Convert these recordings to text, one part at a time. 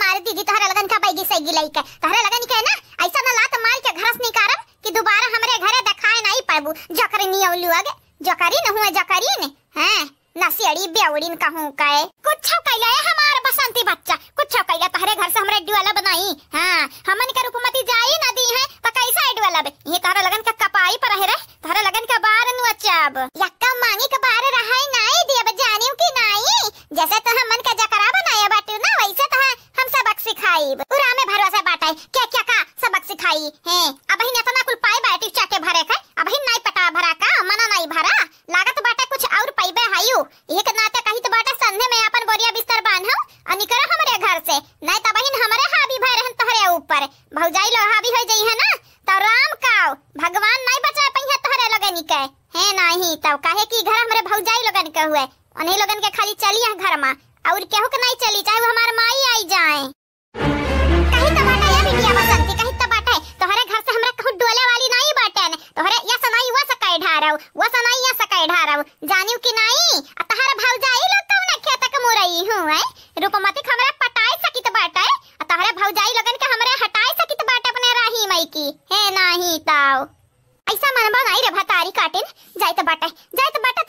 हमारे दीदी तोहरे लगन का बैगी सही गिलाई के तोहरे लगन के ना ऐसा ना लात मार के घरस निकारम कि दोबारा हमरे घरे देखाए नहीं पाबू। जकरी नी औलू आगे जकरी न हुए जकरी ने हैं नसियड़ी बेवड़ीन कहूं काए कुछ कैले हमार बसंती बच्चा कुछ कैले तोहरे घर से हमरे डुआला बनाई। हां हमन के रुकमती जाई नदी है त कैसा डुआला बे ये तोहरे लगन का कपाई पर है रे तोहरे लगन का बार नु अचाब यक्का मांगी के बार रहाई नहीं दिए जानियो कि नहीं जैसे तो हमन का जकरा बनाया बाटू ना वैसे तो हम सबक सिखाई उरा में भरोसा बाटाई क्या क्या का सबक सिखाई है। अब ही नेतना कुल पाई बाटी चाटे भरे का अब ही नहीं पटा भरा का मना नहीं भरा लागत बाटा कुछ और पाइबे हायू एक नाते कही तो बाटा संधे में अपन बोरिया बिस्तर बांधो और निकल हमरे घर से नहीं तब ही हमरे हावी भय रहन तोहरे ऊपर भौजाई लो हावी हो जाई है ना तो राम काओ भगवान नहीं बचा पहिया तोहरे लगन के है नहीं तब काहे की घर हमरे भौजाई लगन के हुए उन्हीं लगन के खाली चली घर में और केहू के नहीं चली चाहे वो हमार माई आई जाए कहीं तो बाटा या बिटिया बसंती कहीं तो बाटा तोहरे घर से हमरा कहू डोले वाली नहीं बाटे ने तोहरे या सनाई वो सकाई ढारव वो सनाई या सकाई ढारव जानियो कि नहीं तोहरे भौजाई लोग कौन खेत के मोरई हूं है रूपमती हमरा पटाई सकित बाटे तोहरे भौजाई लगन के हमरे हटाई सकित बाटे अपने राही मई की है नहीं ताऊ ऐसा मनबा नहीं रे भतारी काटिन जाय तो बाटे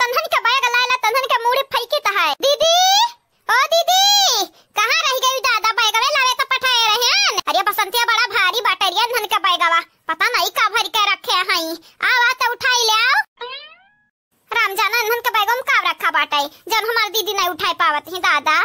तंधन के बैग लाला तंधन के मुड़ी फैकी त है दीदी ओ दीदी कहां रह गई दादा बैगवे लावे तो पठाए रहन अरे बसंतिया बड़ा भारी बाटरिया धन के बैगवा पता नहीं का भर के रखे हई आवा तो उठाई ले आओ राम जाना धन के बैगम का रखा बाटाई जन हमार दीदी नहीं उठाई पावत ही दादा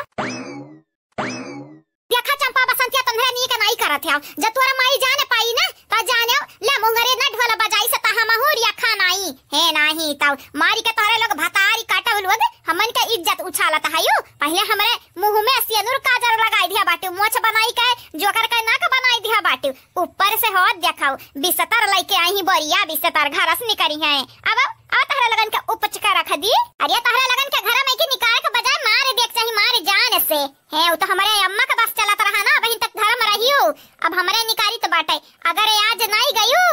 देखा चंपा बसंतिया तन्हे नी के नहीं करत है जब तोरा माई जाने पाई ना ता जाने ले मुंगरे ना ढोल बजाई से ता हम होरिया खानाई है नहीं ता मारी के तोरे लोग भतारी काटा लोग हमन के इज्जत उछालत हयू पहले हमरे मुंह में सिनुर काजर लगाई दिया बाटू मोछ बनाई के जोकर के नाक बनाई दिया बाटू ऊपर से हो देखाओ बिस्तर लेके आई बोरिया बिस्तर घरस निकरी है अब तहरा लगन के उपचका रख दी अरे तहरा लगन के घर में की निकाल के बजाय मारे देख चाही मारे जान से है वो तो हमारे अम्मा का बस चलत रहा ना बहन तक घर में रहियो अब हमरे निकारी तो बाटे अगर आज नहीं गयू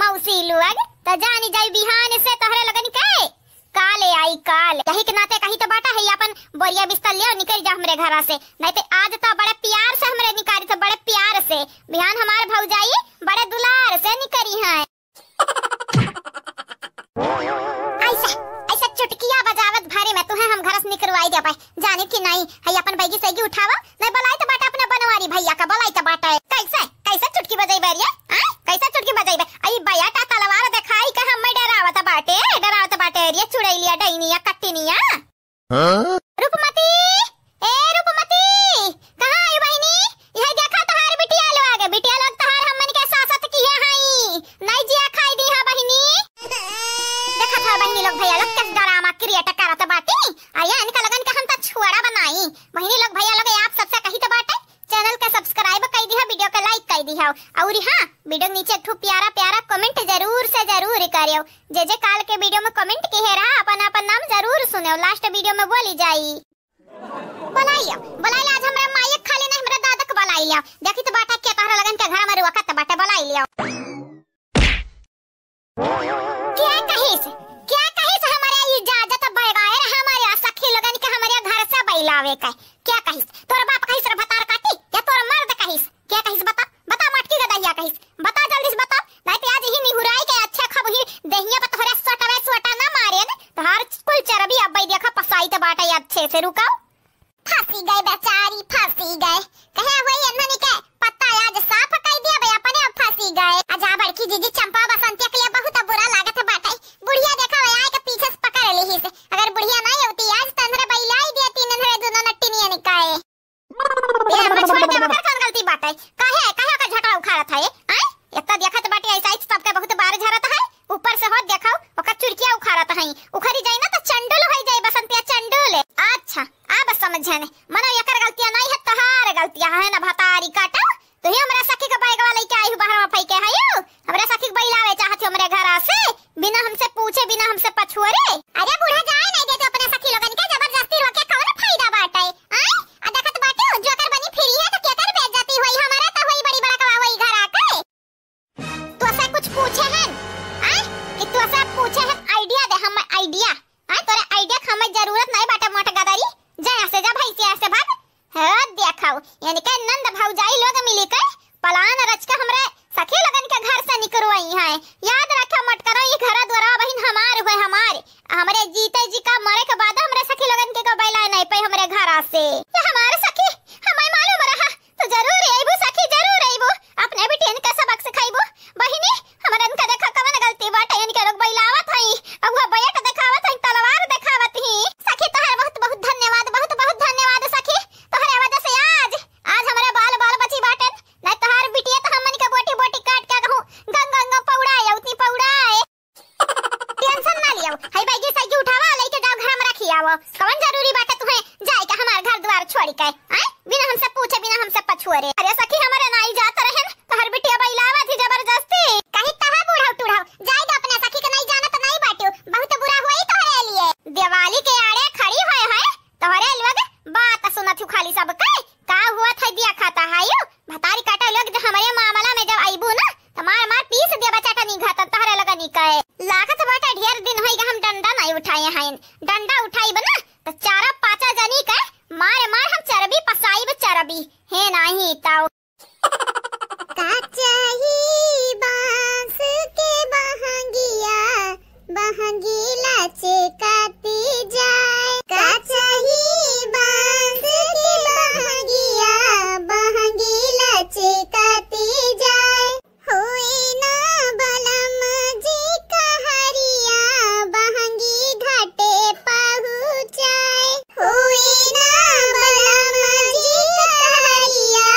मौसी लोग तो जानी जाई बिहान से तहरा लगन के काले आई काल यही के नाते कही तो बाटा है अपन बोरिया बिस्तर ले निकल जा हमरे घर से नहीं तो आज तो बड़े प्यार से हमरे निकारी तो बड़े प्यार से बिहान हमार भौजाई बड़े दुलार से निकरी है ऐसा चुटकिया बजावत भारी में तुम्हें हम घरस निकलवाई दे पाए जाने की नहीं है अपन बैगी सेगी उठावा नहीं बलाई तो बाटा अपने बनवारी भैया का बलाई तो बाटा है कैसे चुटकी बजाई बैरिया हां कैसा चुटकी बजाई बे आई भैया ता तलवार दिखाई के हम डरावत बाटे ये चुड़ैलिया डैनिया कट्टिनिया हां रूपमती ए रूपमती कहां आई बहनी यह देखा तहार बिटिया लोग तहार हमन के सासत की है हई नहीं जिया खाई दी है बहनी देखा था बहनी लोग भैया लोग किस ड्रामा क्रिएट करत बाटी आया इनका लगन के हम त छुआड़ा बनाई बहनी लोग भैया लोग आप सबसे कही तो बाटे चैनल का सब्सक्राइब कर दी है वीडियो का लाइक कर दी है और हां वीडियो नीचे खूब प्यारा कमेंट जरूर से जरूर करियो जे काल के वीडियो में कमेंट के है रहा अपन नाम जरूर सुनियो लास्ट वीडियो में बोली जाई बुलाइयो आज हमरा माइक खाली नहीं हमरा दादा के बुलाई लियो देखी तो बाटा के तहरा लगन के घर में रुआ त बाटा बुलाई लियो क्या कहिस हमारे इजाजत बैगाए हमारे सखी लगन के हमारे घर से बैलावे का क्या कहिस तोरा बाप कहिस रे भतार काटी या तोरा मर्द कहिस क्या कहिस बता मटकी का दहिया कहिस बता जल्दी से बता नहीं तो आज ही निहुराई के अच्छा खबही दहिया पर तोरे सोटा ना मारे न तोहार कुल चरबी अब देखा पसाई तो बाटा अच्छे से रुकाओ फंसी गए बेचारी फंसी गए कहे वही अन्हनी के पत्ता आज साफ कर दिया बे अपने अब फंसी गए आज बड़की दीदी चंपा बसंतिया के लिए बहुत बुरा लागत है बाटा बुढ़िया देखा आए के पीछे से पकड़ ली से अगर बुढ़िया नहीं होती आज तंदरे बैलाई देती नंदरे दोनों नट्टी नहीं निकाए ये हम छोड़ दे मगर कौन गलती बात है काहे का झगड़ा उखाड़त है हैं इतना देखत बाटे ऐसा ही सबके बहुत बार झरत है ऊपर से होत देखाओ ओकर चुरकिया उखाड़त है उखड़ी जाई ना तो चंडुल होई जाई बसंतिया चंडुल अच्छा अब समझे ने मनो एकर गलतियां नहीं है तहार गलतियां है ना भतारी काटा तो ही हमरा सखी के बैग वाले के आई बाहर में फैके हयो हमरा सखी के बैलावे चाहत हमरे घर से बिना हमसे पूछे बिना हमसे पछुरे अरे बूढ़ा जाए नहीं देते अपने सखी लोगन के जबरदस्ती रोके कौन फायदा बाटे हैं आ देखत बाटे जो कर बनी फिरी है तो केकर बेइज्जती होई हमारा तो होई बड़ी बड़ा कवा होई घर आके तो ऐसा कुछ पूछे हैं हैं कि तू ऐसा पूछे है आईडिया दे हम आईडिया हां तोरे आईडिया हमें जरूरत नहीं बाटे मोट गदारी जा से जा भाई से से। या हमारे सखी हमें मालूम रहा तो जरूर आइबो सखी, जरूर आइबो। अपने बेटी इनका सबक सिखाइबो। बहिनी हमरा इनका देखा कवन गलती बाटे, इनके लोग बैलावत हई अब वो बैठ दिखावत हई, तलवार दिखावत ही। सखी तोहर बहुत बहुत धन्यवाद, बहुत बहुत धन्यवाद सखी। तोहरे वजह से आज हमारे बाल बाल बची बाटे। नहीं तोहर बिटिया तो हमन के बोटी बोटी काट के कहूं गंगा पौड़ाए उतनी पौड़ाए। टेंशन ना लियो, हई बैगी सही उठावा लेके जाओ घर में रखी आवो। कवन जरूरी बाटे तुम्हें जाए के हमार घर द्वार छोड़ी के हैं बिना हमसे पूछे बिना हमसे पछुआरे। अरे सखी हमारे नाई जात रहन तोहर बिटिया बैलावा थी जबरदस्ती। कहीं तहा बूढ़ा टूढ़ाओ जाए दो अपने सखी के नहीं जाना तो नहीं बाटियो, बहुत बुरा होई तोहरे लिए। दिवाली के आड़े खड़ी होए है तोहरे लोग बात सुनत हूं खाली सब का हुआ था दिया खाता हायो भतारी काटा लोग जो हमारे मामला में जब आईबू ना तो मार मार पीस दिया बचाटा नहीं खाता तोहरे लगा नहीं कहे। लागत बाटा ढेर दिन होई हम डंडा नहीं उठाए हैं, डंडा उठाई बना तो चारा पाचा जनी का मार मार हम चरबी पसाई चरबी है नहीं ताऊ। काचाही बांस के बहंगिया बहंगीला चेकाती जाए, काचाही बांस के बहंगिया बहंगीला चेकाती जाए। होए ना बलम जी कहरिया बहंगी घाटे पहुँचाए, होए ना बलम जी कहरिया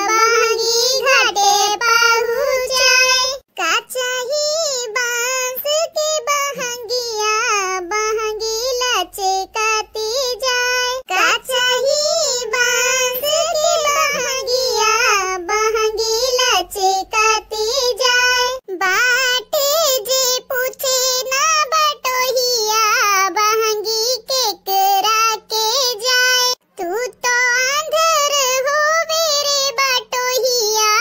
बहंगी घाटे पहुँचाए। काचाही बांस के बहंगिया बहंगीला चेकाती जाए, काचाही बांस के बहंगिया बहंगीला चेकाती जाए। बाटे जे पूछे ना बटोहिया बहंगी के करा के जाए, तू तो अंधर हो मेरे बटोहिया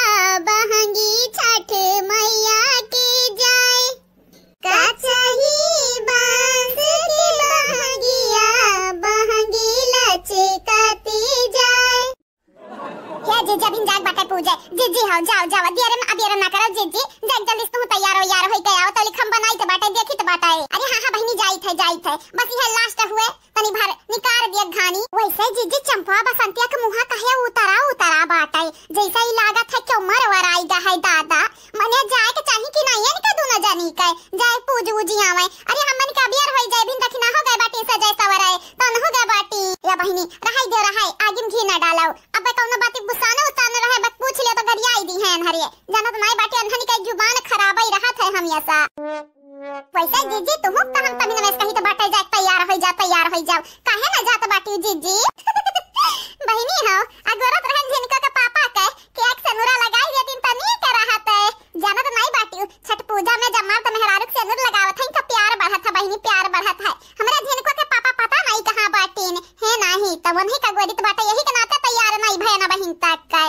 बहंगी छठ मैया के जाए। काचाही बांस के बहंगिया बहंगीला चेकाती जाए। क्या जीजा बिन जाग बाटे पूजे जीजी हो जाओ जाओ अबियरन ना करो जीजी जग जल्दी तू तैयार हो गया आओ तो लिखम बनाई तो बाटे देखी तो बाटे। अरे हां बहनी जाई थे बस ये लास्ट हुए तनी भर निकार दिया घानी। वैसे जीजी चंपा बसंतिया के मुहा कहे उतारा बाटे जैसा ही लागत है कि उमर वराई गा है दादा मने जाए के चाही कि नहीं इनका दोनों जानी के जाए पूज उजी आवे। अरे हमन का अबियर होई जाए बिन दखना हो गए बाटी सजाए सवराए तन हो गए बाटी। या बहनी रहाई दे रहाई आगिम घी ना डालो अब कौनो बात गुस्साना उतारना रहे बस पूछ ले तो गरियाई दी है हरिए जाना तो नहीं बाटी अनहनी का जुबान खराब ही रहा था हम ऐसा। वैसे जीजी तुम तो हम तभी नवेश कहीं तो बाटे जाए तैयार हो जाओ काहे ना जात बाटी जीजी। बहनी हो अगोरत रहन जिनको के पापा के कि एक सनुरा लगाई देतीन त नहीं कर रहा थे जाना तो नहीं बाटी। छठ पूजा में जब मार तो मेहरारू के सनुर लगावत है तो प्यार बढ़त है बहनी प्यार बढ़त है। हमरा जिनको के पापा पता नहीं कहां बाटीन है नहीं तो वही का गोरी तो बाटे यही के नाते तैयार नहीं भय ना बहन तक का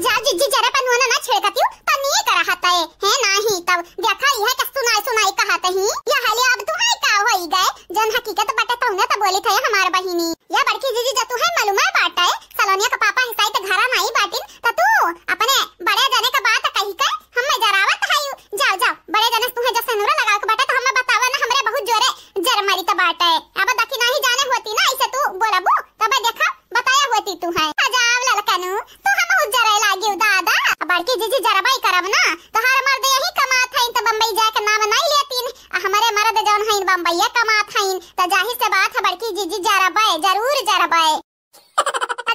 जा जीजी जरा पनुना ना छेड़कतियो त नहीं कर रहा है नहीं तब देखा यह के सुनाई कहत ही या हाले अब तू है का होई गए जन हकीकत बाटे तो ने तो बोली थे हमार बहिनी। या बड़की जीजी जा तू है मालूम है बाटे सलोनिया का पापा हिसाई तो घरा नहीं बाटिन तो तू अपने बड़े जाने का बात कही के हम जरावत है जाओ बड़े जाने तू है जो सनुरा लगा के बाटे तो हमें बतावा ना हमरे बहुत जोरे जर मारी तो बाटे अब दखी नहीं जाने होती ना ऐसे तू बोलबू तब देखा बताया होती तू है जाव ललकनु तू हम बहुत जरे लागियो दादा। बड़की जीजी जरबाई करब ना तो हर मर्द यही कमात है तो बम्बई जाके नाम नहीं लेतीन हमारे मर्द जौन है बम्बई कमात है तो जाहिर से बात है बड़की जीजी जरबाई जरूर जरबाई।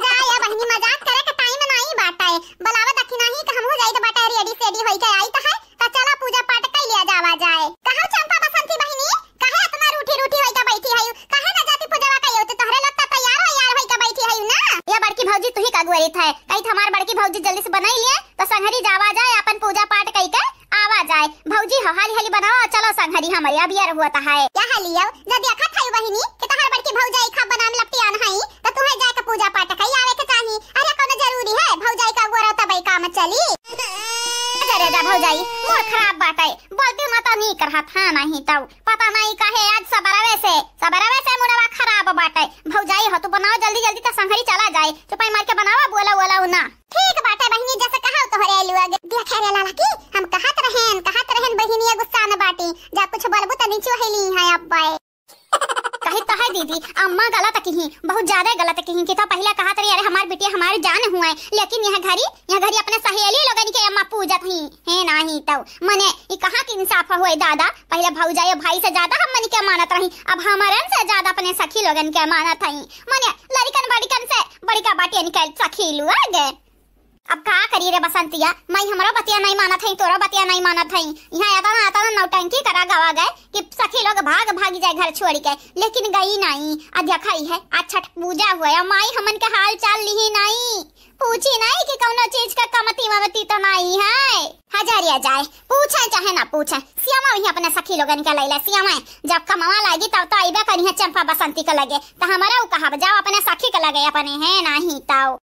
या बहनी मजाक करे के टाइम नहीं बाटा है बलावा दखी नहीं कि हम हो जाई तो बाटा रेडी सेडी होई के आई तो है तो चला पूजा पाठ कर लिया जावा जाए। कहां चंपा बसंती बहनी काहे इतना रूठी होई का बैठी है काहे ना जाती पूजा का होते तोहरे लोग तो तैयार होई का बैठी है ना। या बड़की भौजी तू ही का गोरी था कहीं हमार बड़की भौजी जल्दी से बनाई लिए तो संघरी जावा जाए अपन पूजा पाठ कई के आवा जाए। भौजी हाली बनाओ चलो संघरी हमारे अबियर हुआ है या हालियो जब देखा था बहिनी कि तोहर बड़की भौजाई खा बनाम लपटियान है तो तुम्हें जाके पूजा पाठ कई आवे के चाही। अरे कोनो जरूरी है भौजाई का गोरा तब काम चली। अरे जा भौजाई मोर खराब बाटे बोलती माता नहीं करहा था नहीं तो पता नहीं काहे आज सबरवे से मुड़वा खराब बाटे। भौजाई हो तू बनाओ जल्दी तो संघरी चला जाए चुपाई मार के बनावा बोला ना। ठीक बाटे बहिनी जैसे कहा तोहरे लोग देखे रे लाला की हम कहत रहन बहिनी गुस्सा न बाटी जा कुछ बोलबू त नीचे हेली है अब बाय कहीं तो है दीदी अम्मा गलत कही, बहुत ज्यादा गलत कही कि तो पहले कहा तरी अरे हमार बिटिया हमारी जान हुआ है, लेकिन यह घरी अपने सहेली लोगन के अम्मा पूजत ही है नहीं तो मने ये कहा कि इंसाफ हुए दादा, पहले भौजाई भाई से ज्यादा हम मन के मानत रही, अब हमारन से ज्यादा अपने सखी लोगन के मानत हई, मने लड़कन बड़कन से बड़का बाटिया निकल सखी लुआ गए। अब का करी रे बसंतिया, मैं हमरा बतिया नहीं मानत हई, तोरा बतिया नहीं मानत हई, यहाँ आता ना नौटंकी करा गवा गए कि सखी लोग भागी जाए घर छोड़ के, लेकिन गई नहीं। देखा ही है आज छठ पूजा हुआ, माई हमन के हाल चाल ली नहीं, पूछी नहीं कि कौनो चीज का कमती वमती तो नहीं है, हजारिया जाए पूछे चाहे ना पूछे, सियामा वही अपने सखी लोगन के लैला सियामा जब कमावा लागी तब तो आइबे करी है चंपा बसंती के लगे, तो हमारा उ कहा जाओ अपने सखी के लगे अपने है नहीं ताऊ।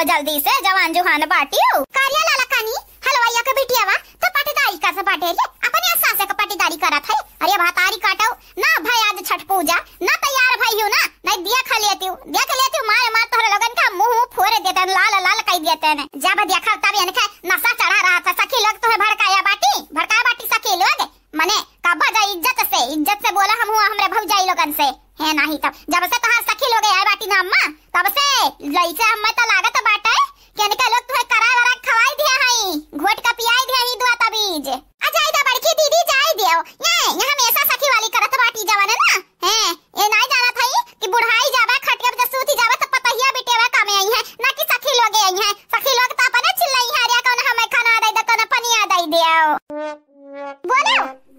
जल्दी से जवान जुहान बाटियो कारिया लाला कानी हलवाइया के बिटियावा तो पटीदारी का से बाटे रे अपने सासे का पटीदारी करत है। अरे भातारी काटो ना भाई आज छठ पूजा ना तैयार भइयो ना नहीं दिया खा लेती मार तोहरे लगन का मुंह फोड़े देते लाल लाल कह देते ने जब देखा तब इनके नशा चढ़ा रहा था। सखी लोग तुम्हें भड़काया बाटी सखी लोग मने कबा जा इज्जत से बोला हम हुआ हमरे भौजाई लोगन से है नहीं तब जब से तहां सखी लोग आए बाटी ना अम्मा तब से लइसे हमें तो लागत बाटे कि इनके लोग तुम्हें करा वरा खवाई दिया हई घोट का पियाई दिया ही दुआ तबीज आ जाई दा बड़की दीदी जाई दियो ये हमेशा सखी वाली करत बाटी जवान ना है ये नहीं जाना थई कि बुढ़ाई जावे खटिया पे सूती जावे तो पतहिया बिटेवा कामे आई है ना कि सखी लोग आई है। सखी लोग तो अपने चिल्लाई है रे कौन हमें खाना दे दे कौन पनिया दे दियो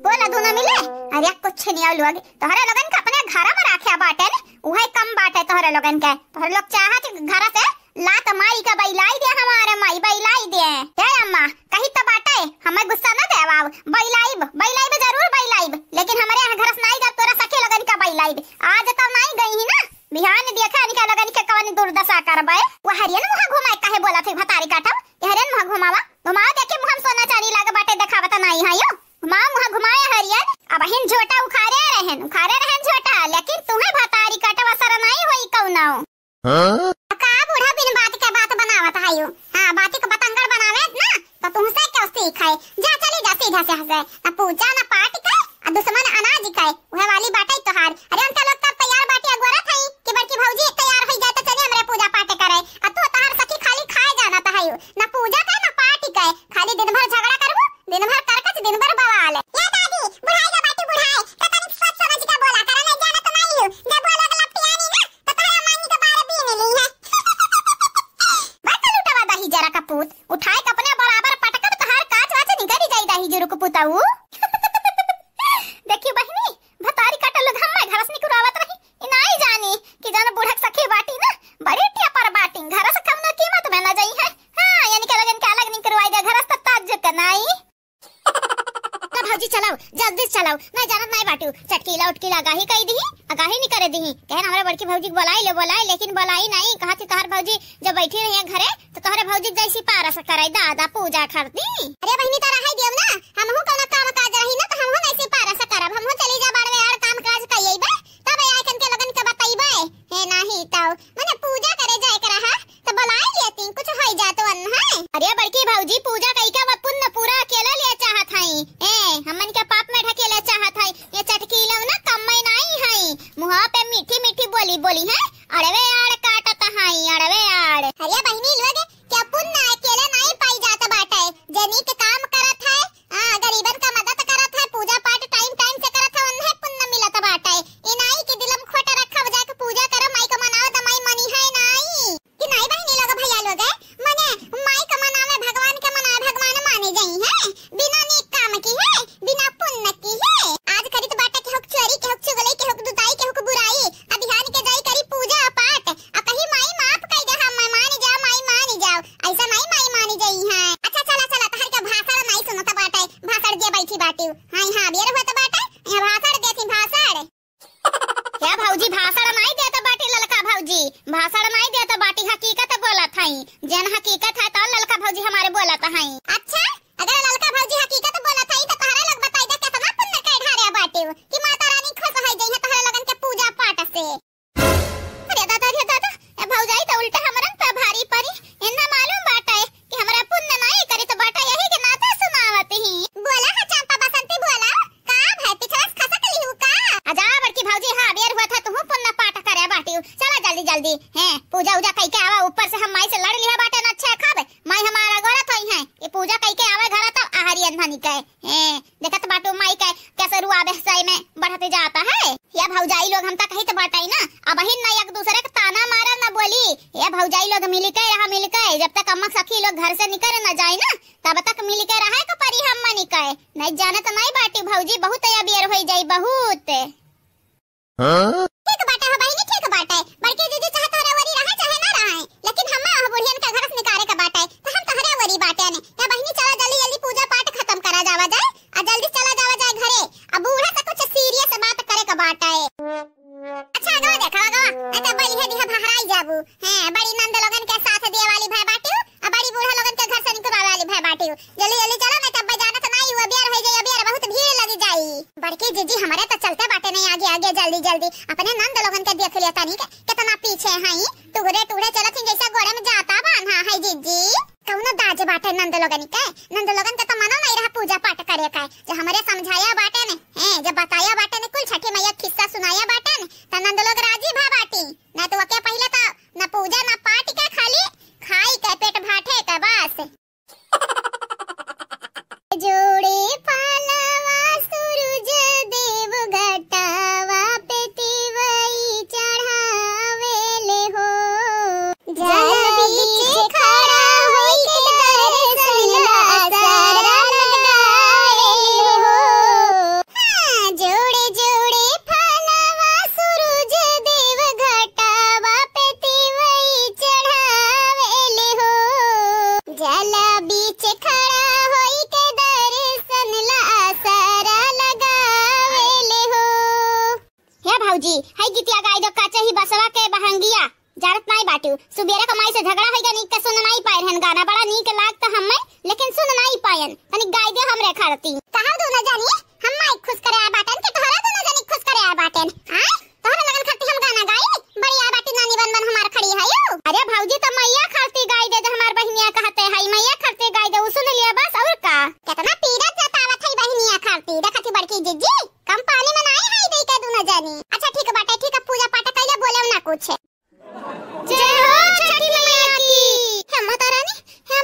बोला दोनों मिले। अरे कुछ नहीं आउ लोग तोहरे लोगन का अपने घर में रखे बाटे ने उहे कम बाटे तोहरे लोगन के तोहरे लोग चाहत घर से लात मारी का बैलाई दे हमारे माई बैलाई दे हे अम्मा कहीं तो बाटे हमें गुस्सा न देवाओ बैलाइब जरूर बैलाइब लेकिन हमारे यहाँ घर से नहीं जब तोरा सखी लोगन का बैलाइब आज तो नहीं गई ही ना बिहान देखा इनका लोगन के कौन दुर्दशा करबे वो हरियन मुंह घुमाए काहे बोला थे भतारी काटब हरियन मुंह घुमावा देखे मुंह सोना चांदी लागे बाटे देखावा त नहीं है यो मुंह घुमाए हरियन अब हिन झोटा उखारे रहन झोटा लेकिन तुम्हें भतारी काटवा सर नहीं होई कौनो का बूढ़ा बिन बात के बात बनावत हायो। हां बात के बतंगड़ बनावे ना तो तुमसे क्या सीखाए जा चली जा सीधा से हंसे ना पूजा ना पाठ के आ दुश्मन अनाज के वह वाली बाटे तोहार। अरे उनका लोग तब तैयार बाटी अगोरा थई कि बड़की भौजी तैयार हो जाए तो चले हमरे पूजा पाठ करे आ तू तोहार सखी खाली खाए जाना त हायो ना पूजा के ना पाठ के खाली दिन भर झगड़ा करबो दिन भर करकच दिन भर बवाल या दादी बुढ़ाई का बाटी बुढ़ाई तो तनी सोच समझ के बोला करे नहीं जाना तो नहीं हो जब बोला के लपटियानी ना तो तोहरा मानी के बारे भी मिली है बता लुटवा दाही जरा का पूत उठाए के अपने बराबर पटक तोहार काच वाच निकली जाई दाही जरू को पुताऊ देखी बहिनी भतारी काटल लोग हम घर से निकलवावत रही नहीं जानी कि जान बूढ़क सखी बाटी ना बड़ी टिया पर बाटी घर से कम ना कीमत में ना जाई है। हां यानी के लगन के अलग निकलवाई दे घर से ताज के नहीं तो भौजी चला चलाओ जल्दी चलाओ, मैं जानत नहीं बाटू चटकीला उटकीला आगाही कह दी, आगाही नहीं करे दी। कहन हमरा बड़की भौजी बोलाई लेकिन बोलाई नहीं, कहा थी तोहर भौजी जब बैठी रही घरे तो तोहरे भौजी जैसी पारस करे दादा पूजा करती। अरे बहनी तारा है देव ना, हमहु कोनो काम काज रही ना तो हमहु ऐसे पारस करब, हमहु चली जा बाड़वे यार काम काज कइबे तब आइकन के लगन के बताइबे हे नाही तो माने पूजा करे जाए करा तो बोलाई लेती कुछ होई जातो अन है। अरे बड़की भौजी पूजा कई का पुण्य पूरा अकेला ले चाहत हई, ए हमन के पाप में ढकेले चाहत हई, ये चटकीला ना कम में नहीं हई, मुंह पे मीठी मीठी बोली बोली है अड़वे आड़ काटत हई अड़वे आड़। अरे बहनी लोग क्या पुण्य अकेले नहीं पाई जाता बाटे, जनी के काम करत है गरीबन का मदद करत है, पूजा पाठ टाइम टाइम से करत है उन्हें पुण्य मिलत बाटे। ई नहीं कि दिलम खोटा रखब जाके पूजा कर माई का मनाओ त माई मनी है नहीं कि नहीं बहनी लोग भैया लोग माने माई का मनावे भगवान के मनावे भगवान माने जाई है, बिना नेक काम की है बिना पुण्य की है। आज करी तो बाटे के हुक चोरी के हुक चुगली के हुक दुताई के हुक बुराई, अभियान के जाई करी पूजा पाठ आ कहीं माई माफ कई दे हम मान जाओ माई मान जाओ, ऐसा नहीं माई मानी जाई है। अच्छा चला चला तहर के भाषण नहीं सुनत बाटे, भाषण दे बैठी बाटी हां हां बेर होत बाटे यहां भाषण देती भाषण। क्या भौजी भाषण नहीं देता बाटी ललका भौजी, भाषण नहीं देता बाटी हकीकत बोलत हई, जन हकीकत है तो ललका भौजी हमारे बोलत हई। अच्छा अगर ललका भौजी हकीकत बोलत हई तो तहरा लोग बताई दे कितना पुण्य के ढारे बाटी कि माता रानी खुश हो जाई है तहरा लगन के पूजा पाठ से। अरे दादा ए भौजाई तो उल्टा हमरन पे भारी पड़ी, इतना मालूम बाटे कि हमरा पुण्य नहीं करी तो बाटा यही के नाता सुनावत ही। बोला है चंपा बसंती बोला का भाई पिछड़स खसक लिहु का आजा बड़की भौजी हां बेर हुआ था तू पुण्य पाठ करे बाटी, चला जल्दी जल्दी हैं पूजा उजा कई के आवा, ऊपर से हम माई से लड़ लिया बाटे न अच्छा खाबे माई हमारा गलत होई है, ये पूजा कई के आवे घर तो आहारी अनधानी के हैं देखत बाटू माई के कैसे रुआबे सही में बढ़ते जाता है। या भौजाई लोग हम तक कही तो बाटाई ना अब ही ना एक दूसरे के ताना मारा ना बोली, ये भौजाई लोग मिल के रहा मिल के जब तक अम्मा सखी लोग घर से निकल न जाए ना तब तक मिल के रहा के परी हम मनी के नहीं जाने तो नहीं बाटी भौजी बहुत या बियर होई जाई बहुत। ठीक बाटा हो बहनी ठीक बाटा है, बड़के दीदी चाहे तोहरे वरी रहा चाहे ना रहा, लेकिन हम बुढ़ियन का घर से निकाले का बाटा है तो हम तोहरे वरी बाटे ने। या बहनी चला जल्दी जल्दी पूजा पाठ खत्म करा जावा जाए और जल्दी चला जावा जाए घरे, अब बूढ़ा से कुछ सीरियस बात करे का बाटा है। अच्छा गवा देखा गवा ऐसे बड़ी है दिहा भहराई जाबू हैं बड़ी नंद लोगन के साथ दे वाली भाई बाटी और बड़ी बूढ़ा लोगन के घर से निकलवा वाली भाई बाटी, जल्दी जल्दी चला नहीं तब जाना तो नहीं हुआ बियर हो जाए बियर बहुत भीड़ लगी जाई। बड़के जीजी हमारे तो चलते बाटे नहीं आगे आगे जल्दी जल्दी अपने नंद लोगन के देख लिया तनी के कितना पीछे हई टुगड़े टुगड़े चलत जैसे घोड़े में जाता बांधा है जीजी कौनो दाज बाटे नंद लोगन के तो मनो नहीं रहा पूजा पाठ करे का जो हमारे समझाया बाटे ने हैं जब बताया बाटे ने कुल छठी मैया किस्सा सुनाया बाटे ने त नंद लोग राजी भा बाटी ना तो के पहले तो ना पूजा ना पाठ के खाली खाई के पेट भाठे के बस। जोड़े पालवा सूरज देव घटावा पे तिवई चढ़ावेले हो, जल बीच खड़ा होई के दर्शन आसरा लगावेले हो। हां जोड़े जोड़े पालवा सूरज देव घटावा पे तिवई चढ़ावेले हो, जल बीच खड़ा होई के दर्शन आसरा लगावेले हो। हे भौजी हाय गीतिया गाय दो काचे ही बसवा के बहंगिया जानत नहीं बाटू सुबेरा कमाई से झगड़ा होई नीक के सुन नहीं पाए हन गाना बड़ा नीक लागत हमें लेकिन सुन नहीं पायन तनी गाय दे हमरे खड़ती कहां दो न जानी हम माइक खुश करे आ बाटन के तोहरा दो न जानी खुश करे आ बाटन हां तोहरा लगन खड़ती हम गाना गाई बड़ी आ बाटी नानी बन बन हमार खड़ी है यो। अरे भौजी तो मैया खड़ती गाय दे जो हमार बहनिया कहते है मैया खड़ते गाय दे सुन लिया बस और का कितना पीरत जतावत है बहनिया खड़ती देखती बड़की जिज्जी कम पानी में नहीं है दे के दो न जानी। अच्छा ठीक बाटे ठीक है पूजा पाठ कइले बोले ना कुछ। जय हो छठी मैया की। हे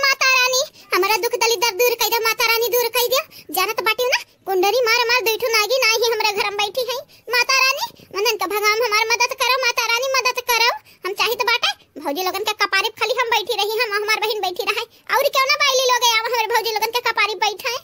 माता रानी हमारा दुख दली दर्द दूर कई दे माता रानी दूर कई दे जानत बाटी ना कुंडरी मार मार बैठू नागी नाही है हमरा घर में बैठी है माता रानी मनन का भगवान हमार मदद करो माता रानी मदद करो हम चाहिए तो बाटे भौजी लोगन के कपारी खाली हम बैठी रही हम हमार बहन बैठी रहे और क्यों ना बाइली लोग आवा हमारे भौजी लोगन के कपारी बैठे।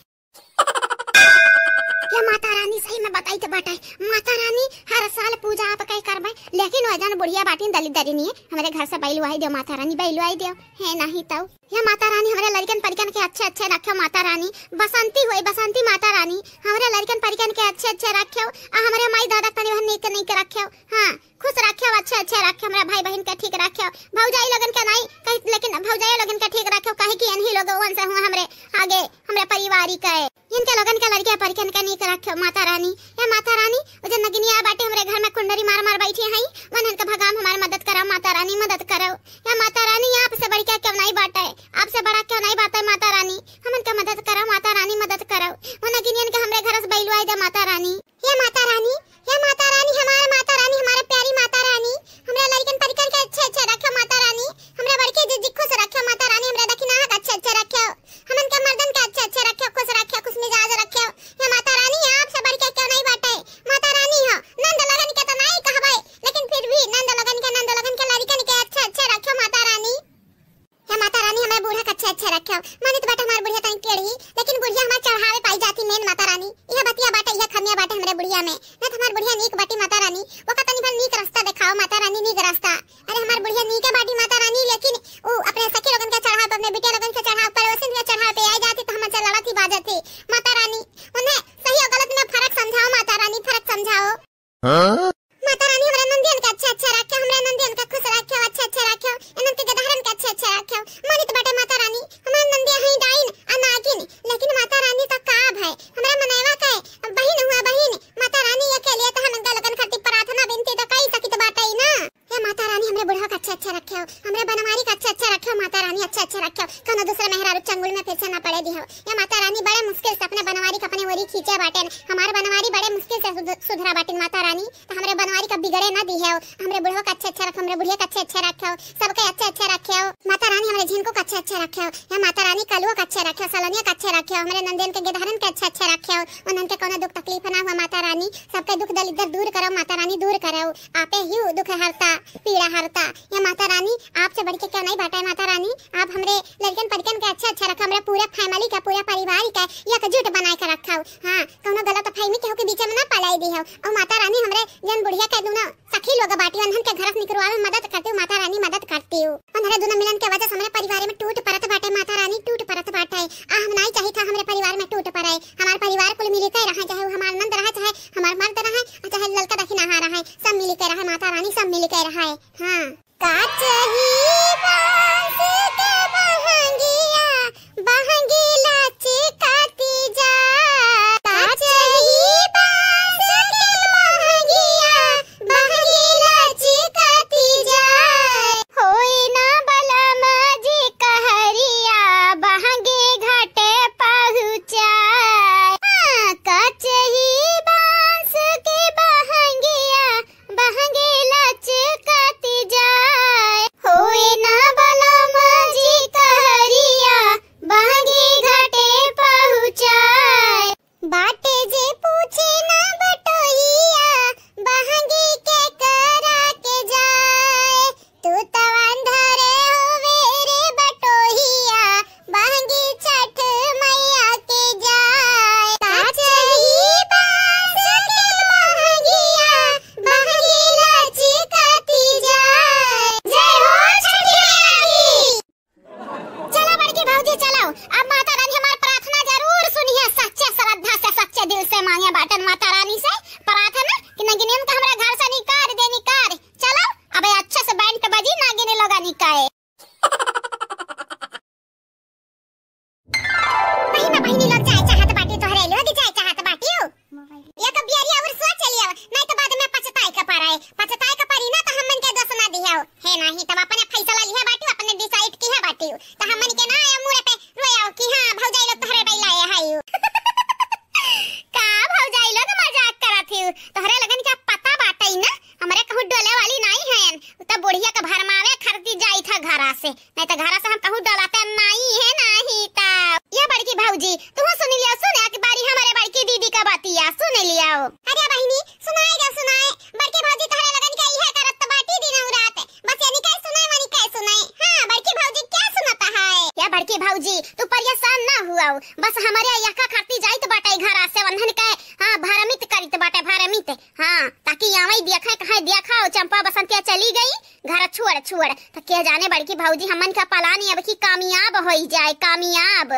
क्या माता रानी सही में बताई तो बाटे माता रानी हर साल पूजा आप कई करबे लेकिन वजन बुढ़िया बाटिन दलित दरिनी हमारे घर से बैलू आई दो माता रानी, बैलू आई दो है नहीं तो या माता रानी हमारे लड़कन परिकन के अच्छे अच्छे रखो माता रानी। बसंती हुई बसंती माता रानी हमारे लड़कन परिकन के अच्छे अच्छे रखो और हमारे माई दादा तनी भर नीक नीक रखो। हां खुश रखो, अच्छे अच्छे रखो, हमारे भाई बहन के ठीक रखो, भौजाई लोगन के नहीं कहीं लेकिन भौजाई लोगन के ठीक रखो कहे कि इन्हीं लोगन से हुआ हमरे आगे हमरे परिवारी के इनके लोगन के लड़के परिकन के नीक रखो माता रानी। या माता रानी जो नगिनिया बाटे हमरे घर में कुंडरी मार मार बैठी हैं वनन के भगाम हमारे मदद करो माता रानी, मदद करो। या माता रानी आपसे बढ़ के क्यों नहीं बाटे, आपसे बड़ा क्यों नहीं बाटे माता रानी, हमन के मदद करो माता रानी, मदद करो। वो नगिनियन के हमरे घर से बैलू आई दे माता रानी। या माता रानी, या माता रानी हमारे माता रानी हमारे प्यारी माता रानी हमरे लड़कन परिकन के अच्छे अच्छे रखो माता रानी, हमरे बड़के जिज्जी खुश रखो माता रानी, हमरे दखिना के अच्छे अच्छे रखो, हमन के मर्दन के अच्छे अच्छे रखो, खुश रखो, खुश मिजाज रखो। या माता रानी आपसे बढ़ के क्यों नहीं बाटे माता रानी हो नंद लगन के तो नहीं कहबे लेकिन फिर भी नंद लगन के लड़कन के अच्छे अच्छे रखो माता रानी। या माता रानी हमारे बूढ़ा के अच्छे अच्छे रखो माने तो बेटा हमारे बुढ़िया तनी टेढ़ी लेकिन बुढ़िया हमारे चढ़ावे पाई जाती मेन माता रानी। यह बतिया बाटे यह खमिया बाटे हमरे बुढ़िया में न तो हमारे बुढ़िया नीक बाटी माता रानी, वो का तनी भर नीक रास्ता दिखाओ माता रानी, नीक रास्ता। अरे हमारे बुढ़िया नीक बाटी माता रानी लेकिन वो अपने सखी लोगन के चढ़ाव पर अपने बेटे लोगन के चढ़ाव पर वसन के चढ़ाव पे आई जाती तो हम से लड़ती बाजती माता रानी। उन्हें सही और गलत में फर्क समझाओ माता रानी, फर्क समझाओ। माता रानी हमारे नंदियन के अच्छे अच्छे रखो, हमारे नंदियन का खुश रखो, अच्छे अच्छे रखो, इनन के गदहरन के अच्छे अच्छे रखो मानी तो बेटा माता रानी हमारे नंदिया है डाइन अनागिन लेकिन माता रानी तो काब है हमारा मनैवा का बहन हुआ बहन माता रानी ये के लिए तो हम इनका लगन करती प्रार्थना विनती तो कई सकी तो बात है ना। या माता रानी हमरे बुढ़ा का अच्छे अच्छे रखो, हमरे बनवारी का अच्छे अच्छे रखो माता रानी, अच्छे अच्छे रखो कोनो दूसरा मेहरारू चंगुल में फिर से ना पड़े दिहो। या माता रानी बड़े मुश्किल से अपने बनवारी का अपने ओरी खींचे बाटे, हमारे बनवारी बड़े मुश्किल से सुधरा बाटे माता रानी तो हमरे बनवारी का बिगड़े ना दी है। हमरे बुढ़वा का अच्छे अच्छे रखो, हमरे बुढ़िया का अच्छे अच्छे रखो, सबके अच्छे अच्छे रखो माता रानी, हमरे झिनको का अच्छे अच्छे रखो। या माता रानी कलुआ का अच्छे रखो, सलोनिया का अच्छे रखो, हमरे नंदन के गिधारन के अच्छे अच्छे रखो, उनन के कोनो दुख तकलीफ ना हुआ माता रानी, सबके दुख दलिद्र दूर करो माता रानी, दूर करो, आपे ही दुख हरता पीड़ा हरता। या माता रानी आपसे बढ़ के क्या नहीं बाटा है माता रानी, आप हमरे लड़कन परिकन के अच्छे अच्छे रखो, हमरे पूरा फैमिली का पूरा परिवार का एकजुट बनाए के रखो। हां कोनो गलत फहमी के हो के बीच में ना पलाई दी हो। और माता रानी हमरे जन बुढ़िया के दुना सखी लोग बाटी उन्हन के घर से निकलवावे में मदद करती हूं माता रानी, मदद करती हूं। उन्हरे दोनों मिलन के वजह से हमारे परिवार में टूट परत बाटे माता रानी, टूट परत बाटे। हम नहीं चाहिए था हमारे परिवार में टूट पड़े, हमारे परिवार कुल मिल के रहे, चाहे वो हमारा नंद रहे चाहे हमारा मर्द रहे चाहे लड़का दखिना रहे, सब मिल के रहे माता रानी, सब मिल के रहे। हां काचही बांस के बहंगिया बहंगीला चिकाती जा, काचही बांस के बहंगिया बहंगीला चिकाती जा, होई ना बलम जी कहरिया बहंगी घाटे पहुंचाए। काचही बांस के बहंगिया बहंगीला चिकाती जाए, होई ना बलम जी कहरिया बहंगी घाटे पहुंचाए। बाटे जे पूछे ना बटोहिया बहंगी के करा के जाए, तू तो अंधरे होवे रे बटोहिया बहंगी छठ मैया के जाए। काचही बांस के बहंगिया बहंगीला चिकाती जाए। जय हो छठी मैया की। चलो बड़की भौजी चलो, अब माता रानी हमारी प्रार्थना जरूर सुनिए, सच्चे श्रद्धा से सच्चे दिल से मांगे बाटन माता रानी से प्रार्थना कि नगिनियन का हमारे घर से निकाल दे, निकाल। चलो अब अच्छे से बैंड बजी नागिनी लोग निकाए। बहिनी लोग जाए चाहत बाटी तोहरे लोग जाए चाहत बाटी हो या कभी अरिया और सोच लिया नहीं तो बाद में पछताए का पाराए, पछताए का पारी ना तो हमन के दोष ना दिया है नहीं, तब अपने फैसला लिया बाटी, अपने डिसाइड किया बाटी तो हमन के ना मुंह पे रोया कि हां भौजाई लोग तोहरे बैलाए हाय का भौजाई लोग मजाक करत ही तोहरे लगन के पता बाटई ना हमरे कहू डोले वाली नहीं है तो बुढ़िया का भरमावे खरती जाई था घरा से, नहीं तो घरा से हम कहू डलाते नहीं है नहीं ता। ये बड़की भौजी तू सुन लिया, सुने कि बारी हमारे बड़की दीदी का बातिया सुन लिया। अरे बहिनी सुनाएगा सुनाए, बड़की भौजी तोहरे लगन के इहे करत बाटी दिन और रात, बस यानी काय सुनाए वानी काय सुनाए। हां बड़की भौजी क्या सुनाता है? या बड़की भौजी तू परेशान ना हुआ, बस हमारे यका खरती जाई तो बाटे घरा से वंधन के हां भरमित करित बाटे, भरमित बाटे। हाँ, ताकि यहाँ देखा कहाँ देखा चंपा बसंतिया चली गई घर छोड़ छोड़, तो क्या जाने बड़की भौजी हमन का पलानी अब की कामयाब हो जाए, कामयाब।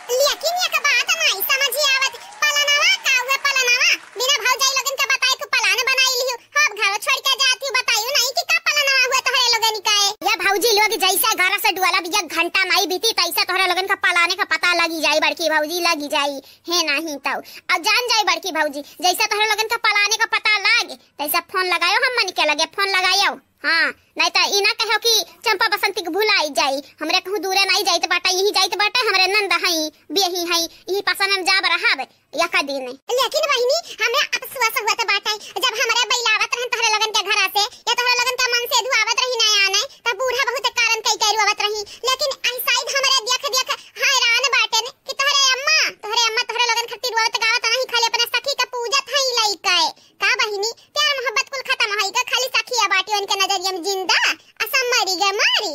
लेकिन ये का बात नहीं समझ आवत, पलानावा का हुए पलानावा बिना भौजाई लोगन के बताए तो पलान बनाई लियो, अब घर छोड़ के जाती हूं, बताइयो नहीं कि का पलानावा हुए तोहरे लोगन का है। या भौजी लोग जैसे घर से डुआला बिया घंटा नहीं बीती तैसे तोहरे लोगन का पलाने का पता लगी जाए बड़की भौजी, लगी जाई है नहीं तो अब जान जाए बड़की भौजी, जैसे तोहरे लोगन का पलाने का पता लागे तैसे फोन लगायो, हम मन के लगे फोन लगायो। हाँ, नहीं तो इना कहो कि चंपा बसंती के भुलाई जाई, हमरे कहूं दूरे नहीं जाइत बाटा, यही जाइत बाटा, हमरे नंद हई बेही हई यही पसंद हम जाब रहब या का दिन। लेकिन बहिनी हमें अफसोस हुआ तो बाटा जब हमरे बैलावत रहन तोहरे लगन के घर से या तोहरे लगन के मन से धुआवत रही ना आने तब बूढ़ा बहुत कारण कई करवावत रही, लेकिन ऐसा हमरे देख देख हैरान बाटे ने कि तोहरे अम्मा तोहरे लगन खातिर रोवत गावत नहीं, खाली अपने सखी का पूजत हई लइका का बहिनी, प्यार मोहब्बत कुल खत्म हई का, खाली सखिया बाटी उनके नजरिया में जिंदा असम मरी गे मारी।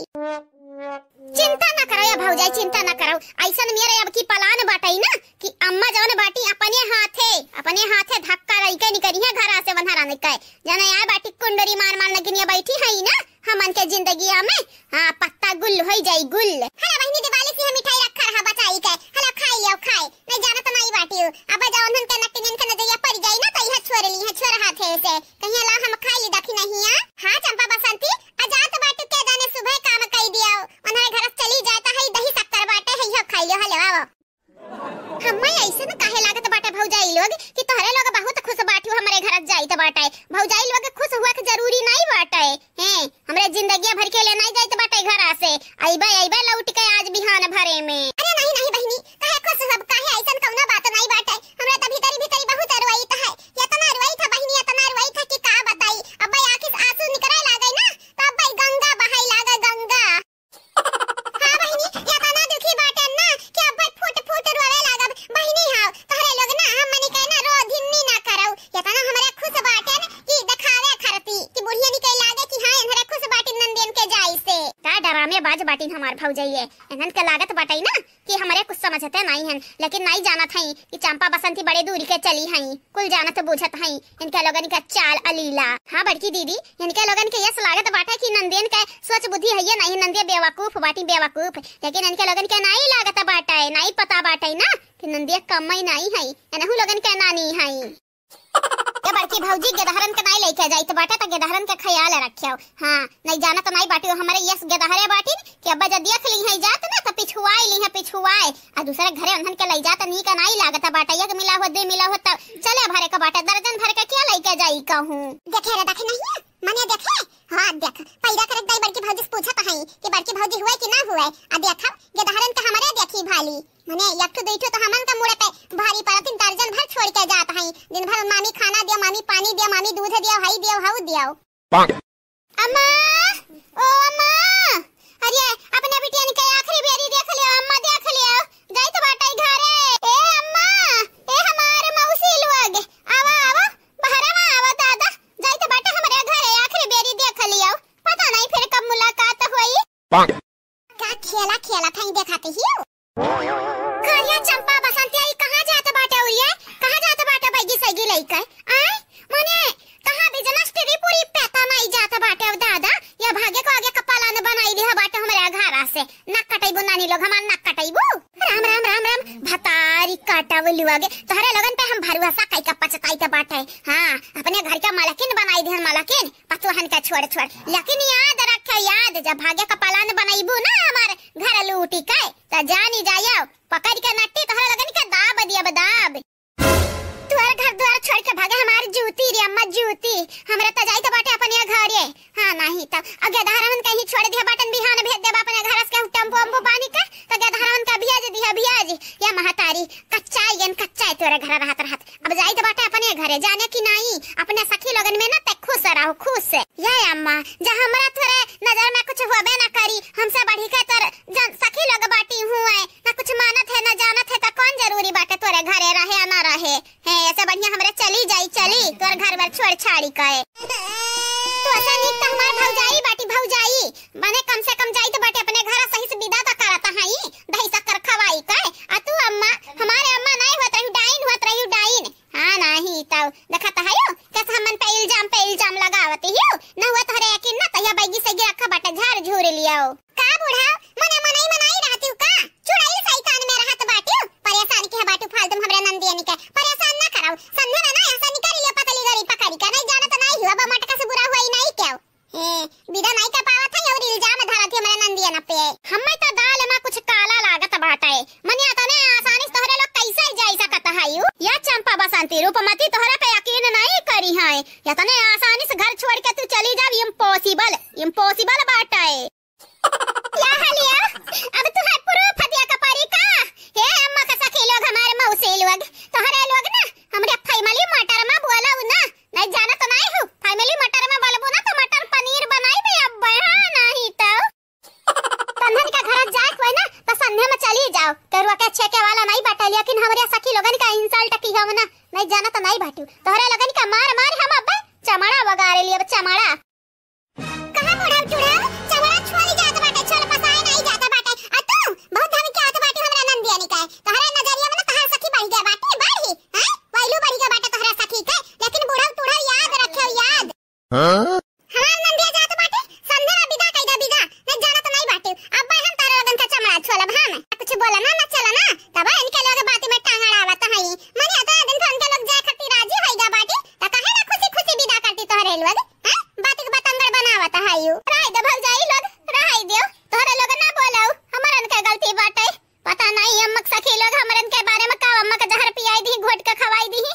चिंता न करो या भौजाई, चिंता न करो, ऐसन मेरे अब की पलान बाटाई ना कि अम्मा जौन बाटी अपने हाथे धक्का रही के निकरी है घर से बंधारा निकाय जाने आए बाटी कुंडरी मार मार लगनी बैठी है ना हमन के जिंदगी में। हां, पत्ता गुल हो जाई गुल। हला बहिनी दिवाली की मिठाई रखा रहा बचाई के, हला खाई आओ खाए नहीं जाना तो नहीं बाटी अब जाओ उनन के नटिन के नजरिया पड़ जाई ना तो यह छोड़ ली है छोड़ हाथे से कहीं ला हम खाई ली दखी नहीं है। हां चंपा बसंती आजात बाटू के जाने सुबह काम कई दियो उन्हें घर चली जाता है दही शक्कर बाटे है खाई लो हले आओ। हम्मे ऐसे न काहे लागत बाटे भौजाई लोग कि तोहरे लोग बहुत खुश बाटू हमरे घर जाई त बाटे, भौजाई लोग खुश हुआ के जरूरी नहीं बाटे हैं, हमरे जिंदगी भर के ले नहीं जाई त बाटे घर से आइबे लौट के आज बिहान भरे में। अरे नहीं नहीं बहिनी काहे खुश सब काहे ऐसन कौनो बात नहीं बाटे, हमरे त भीतरी बहुत रोई त है, इतना रोई था बहिनी इतना रोई था कि का बताई, अब आंखी से आंसू निकले लागे ना तब भाई गंगा बहाई लागे गंगा। हां बहिनी इतना दुखी बाटे ना कि अब फुट फुट रोवे लागब बहिनी। हां तोहरे लोग ना हम मनी कहना रो धिन्नी ना करो, इतना हमरे खुश बाटे न कि दिखावे खरती कि बुढ़िया निकल लागे कि हां हमरे खुश बाटी नंदन के जाई से का डरामे बाज बाटी हमार भौजाई एनन के लागत बाटई ना कि हमरे कुछ समझते नहीं हन, लेकिन नहीं जानत हई कि चंपा बसंती बड़े दूरी के चली हई, कुल जानत बुझत हई इनके लोगन का चाल अलीला। हां बड़की दीदी इनके लोगन के यस लागत बाटा कि नंदन के सोच बुद्धि है नहीं, नंदे बेवकूफ बाटी बेवकूफ, लेकिन इनके लोगन के नहीं लागत बाटा है नहीं पता बाटा है ना कि नंदे कमई नहीं हई एनहु लोगन के नानी हई। ये बड़की भौजी गेदहरन के नहीं लेके जाई त बाटा त गेदहरन के ख्याल रखियो। हां नहीं जाना तो नहीं बाटी हमरे यस गेदहरे बाटी कि अब जब देख ली है जात ना तो पिछुआए आ दूसरे घरे उन्हन के ले जात नहीं का नहीं लागत बाटा, एक मिला हो दे मिला हो त चले भरे का बाटा दर्जन भर के क्या लेके जाई कहूं। देखे रे देखे नहीं मने देखे। हां देख पैदा करक दाई बड़की भौजी से पूछत हई कि बड़की भौजी हुए कि ना हुए, आ देखा गेदहरन के हमरे देखी भाली मने एक तो हमन का मुड़े पे भारी परतिन दर्जन भर छोड़ के जात हई, दिन भर मामी खाना दियो मामी पानी दियो मामी दूध दियो हई दियो हाउ दियो। अम्मा ओ अम्मा अरे अपने बिटिया के आखिरी बेरी देख लियो अम्मा देख लियो जाई तो बाटा घरे। ए अम्मा ए हमारे मौसी लोग आवा आवा बहरा आवा दादा जाई तो बाटा हमारे घरे आखिरी बेरी देख लियो, पता नहीं फिर कब मुलाकात होई। का खेला था देखाती ही कहिया चंपा बसंती आई कहां जात बाटे हुई कहां जात बाटे बैगी सगी लइका आय मने कहां बिजनेस तेरी पूरी पैता नहीं जात बाटे दादा या भागे को आगे कपाला न बनाई दी बाटे हमारे घरा से नक कटाइबो नानी लोग हमार नक कटाइबो। राम राम राम राम भतारी काटावलु आगे तोहरे लगन पे हम भरुआसा काई का पचताई के बाटे। हां अपने घर का मालकिन बनाई दी मालकिन पतोहन का छोड़ लेकिन याद रखे याद जब भागे कपाला न बनाइबो ना हमार घर लूटी के त जानी जायो पकड़ के नट्टी तोहरे लगन के दाब दिया बदाब तुअर घर द्वार छोड़ के भागे हमारी जूती रे अम्मा जूती हमरे त जाई त बाटे अपने घरे। हां नहीं त अगे धारन कहीं छोड़ दिया बाटन बिहान भेज दे अपने घर से टेम्पो अम्पो पानी का त गे धारन का भेज या महतारी कच्चा तोरे घर रहत अब जाई त बाटे अपने घरे जाने की नहीं अपने सखी लोगन में ना ते खुश रहो खुश ये अम्मा जा हमरा तोरे नजर में कुछ होबे ना करी हमसे बढ़ी के तोर सखी लोग बाटी हुए ना कुछ मानत है ना जानत है त कौन जरूरी बाटे तोरे घरे रहे ना रहे है ऐसे बढ़िया हमरे चली तोर घर में छोड़ छाड़ी के तो ऐसा नहीं त हमार भौजाई बाटी भौजाई बने कम से कम जाई तो बाटे अपने घर सही से विदा त करता हई दही शक्कर खवाई के आ तू अम्मा हमारे अम्मा नहीं होत रही डाइन होत रही डाइन। हां नहीं त देखत है आयु या चंपा बसंती रूपमती तोहरा पे यकीन नहीं करी है या तने आसानी से घर छोड़ के तू चली जा इम्पॉसिबल इम्पॉसिबल बात है क्या हालिया अब तू है प्रूफ दिया कपारी का हे अम्मा का सखी लोग हमारे मौसी लोग तोहरे लोग ना हमरे फैमिली मटर में बोला ना नहीं जाना तो नहीं हूं फैमिली मटर में बोलबो ना तो मटर पनीर बनाई बे अब हां नहीं तो तन्हन का घर जाए कोई ना तो संध्या में चली जाओ तेरुआ के छेके वाला नहीं बाटे लेकिन हमरे सखी लोगन का इंसल्ट की हम ना नहीं जाना तो नहीं बाटू तोहरे लोगन का मार मार हम अब चमड़ा वगारे लिए चमड़ा कहां बुढ़ा चुड़ा चमड़ा छोड़ी जात बाटे छोड़ पसाए नहीं जाता बाटे आ तू बहुत धमकी के आत बाटे हमरा नंदिया निकाय तोहरे नजरिया में तोहर सखी बढ़ गया बाटे बढ़ी हैं पहलू बढ़ गया बाटे तोहरा सखी के लेकिन बुढ़ा टूढ़ा याद रखियो याद हां हमार नंदिया जात बाटे संध्या विदा कइदा विदा नहीं जाना तो नहीं बाटे अब हम तारे लगन का चमड़ा छोड़ब हम कुछ बोला ना चला ना तब इनके लोग बात में टांग अड़ावत हई मने आता दिन खान के लोग जाए खती राजी होइगा बाटे त काहे ना खुशी खुशी विदा करती तोहरे लोग हैं बात के बतंगड़ बनावत हई राय दे भग जाई लोग राय दियो तोहरे लोग ना बोलो हमरन के गलती बाटे पता नहीं अम्मा सखी लोग हमरन के बारे में का अम्मा का जहर पियाई दी घोट के खवाई दी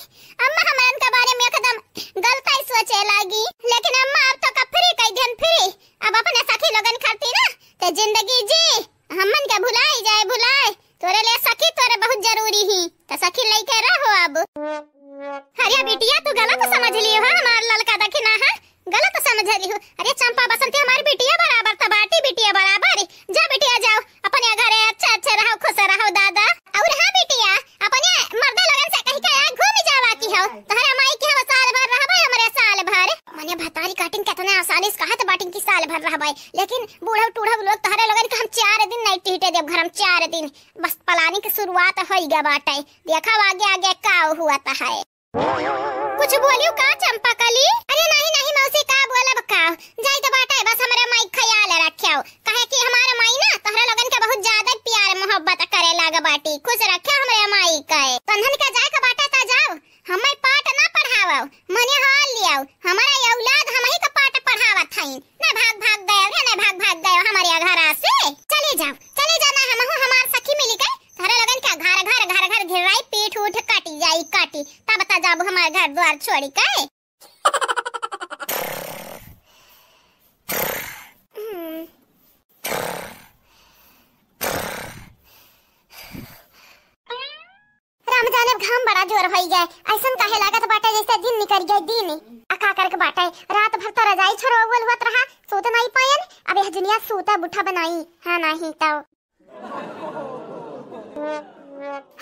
अम्मा हमरन के बारे में एकदम गलत ही सोचे लगी लेकिन अम्मा अब तो का फ्री कई दिन फ्री अब अपने सखी लोगन करती ना ते जिंदगी जी हमन के भुलाई जाए भुलाए तोरे लिए सखी तोरे बहुत जरूरी ही तो सखी लेके रहो अब अरे बिटिया तू गलत समझ लियो हां हमार ललका दखिना है गलत समझ रही हो अरे चंपा बसंती हमारी बिटिया बराबर तबाटी बिटिया बराबर जा बिटिया जाओ अपने घरे अच्छा रहो खुश रहो दादा और हां बिटिया अपने मर्दे लगन से कहीं के घूम जावा की हो तोहरा माई के हम साल भर रहबे हमरे साल भर मने भतारी काटिंग केतना आसानी से कहत बाटिंग की साल भर रहबे लेकिन बूढ़ा टूढ़ा लोग तोहरा लगन के हम 4 दिन नहीं टीटे देव घर हम 4 दिन बस प्लानिंग की शुरुआत होई गा बाटे देखा आगे आगे का हुआ ता है कुछ बोलियो का चंपा कली अरे नहीं नहीं मौसी का बोलब का जाई तो बाटा बस हमरे माई ख्याल रखियो कहे कि हमारे माई ना तोहरा लगन के बहुत ज्यादा प्यार मोहब्बत करे लागा बाटी खुश रखे हमरे माई के तन्हन के जाए का बाटा ता जाओ हमें पाठ ना पढ़ावो मने हाल लियो हमारा औलाद हम ही का पाठ पढ़ावत हईं ना भाग गए हमारे घर से चले जाना हम हमार सखी मिली के तोहरा लगन के घर घेराई पीठ उठ काटी तब ता जाबो हमार घर द्वार छोड़ी के राम जाने घाम बड़ा जोर होई गए ऐसन काहे लागत बाटे जैसे दिन निकल गए दिन अका करके बाटे रात भर तो रजाई छोड़वल होत रहा सोत नहीं पायन अब यह दुनिया सोता बुठा बनाई हां नहीं तो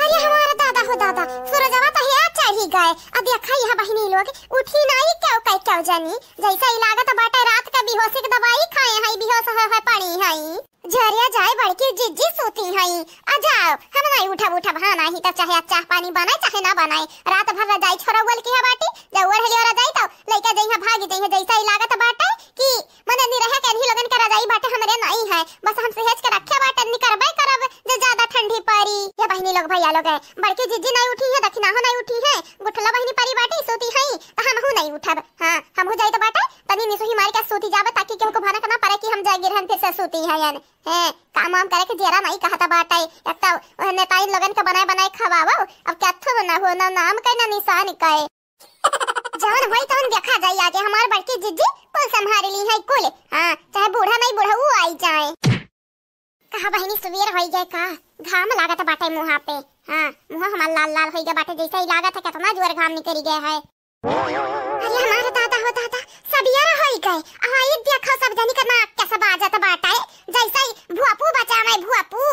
अरे हमारा दादा हो दादा सूरजवा तो है चढ़ी गए अब देखा यह बहिनी लोग उठी नहीं क्यों जानी जैसा लागत बाटे रात का बेहोशी की दवाई खाए हई बेहोश है पड़ी हई झरिया जाए बड़की जिज्जी सोती हई आ जाओ हम नहीं उठा हां नहीं तो चाहे चाह पानी बनाए चाहे ना बनाए रात भर रजाई छोड़वल की है बाटी जब ओढ़ लियो रजाई तो लइका जइहा भाग जइहा जैसा लागत बाटे कि मने नि रहे के नहीं लगन के रजाई बाटे हमरे नहीं है बस हम सहेज के रखे बाटे नि करबे करब जे ज्यादा ठंडी पड़ी ये बहिनी लोग भैया लोग है बड़की जिज्जी नहीं उठी है दक्षिणा हो नहीं उठी है गुठला बहिनी परी बाटी सोती हई तो हम हो नहीं उठब हां हम हो जाई तो बाटे तनी निसुही मार के सोती जावे ताकि केहू को भाना ना पड़े कि हम जाए गिरहन फिर से सोती है यानी है काम करे के जरा नहीं कहता बाटे एक तो ओहने ताई लगन के बनाए खवावो अब क्या थो ना हो ना नाम का ना निशान कहे जान होई तो हम देखा जाई आगे हमार बड़की जिज्जी कुल संभाल ली है कुल हां चाहे बूढ़ा नहीं बूढ़ा वो आई जाए कहा बहिनी सुबेर होई गए का घाम लागत बाटे मुंह पे हां मुंह हमार लाल होई गए बाटे जैसे ही लागत है कितना जोर घाम निकल गया है अरे हमारा दादा हो दादा सब यार होई गए आए देखो सब जनी का नाक कैसा बाजत बाटे जैसे ही भुआपू बचा मैं भुआपू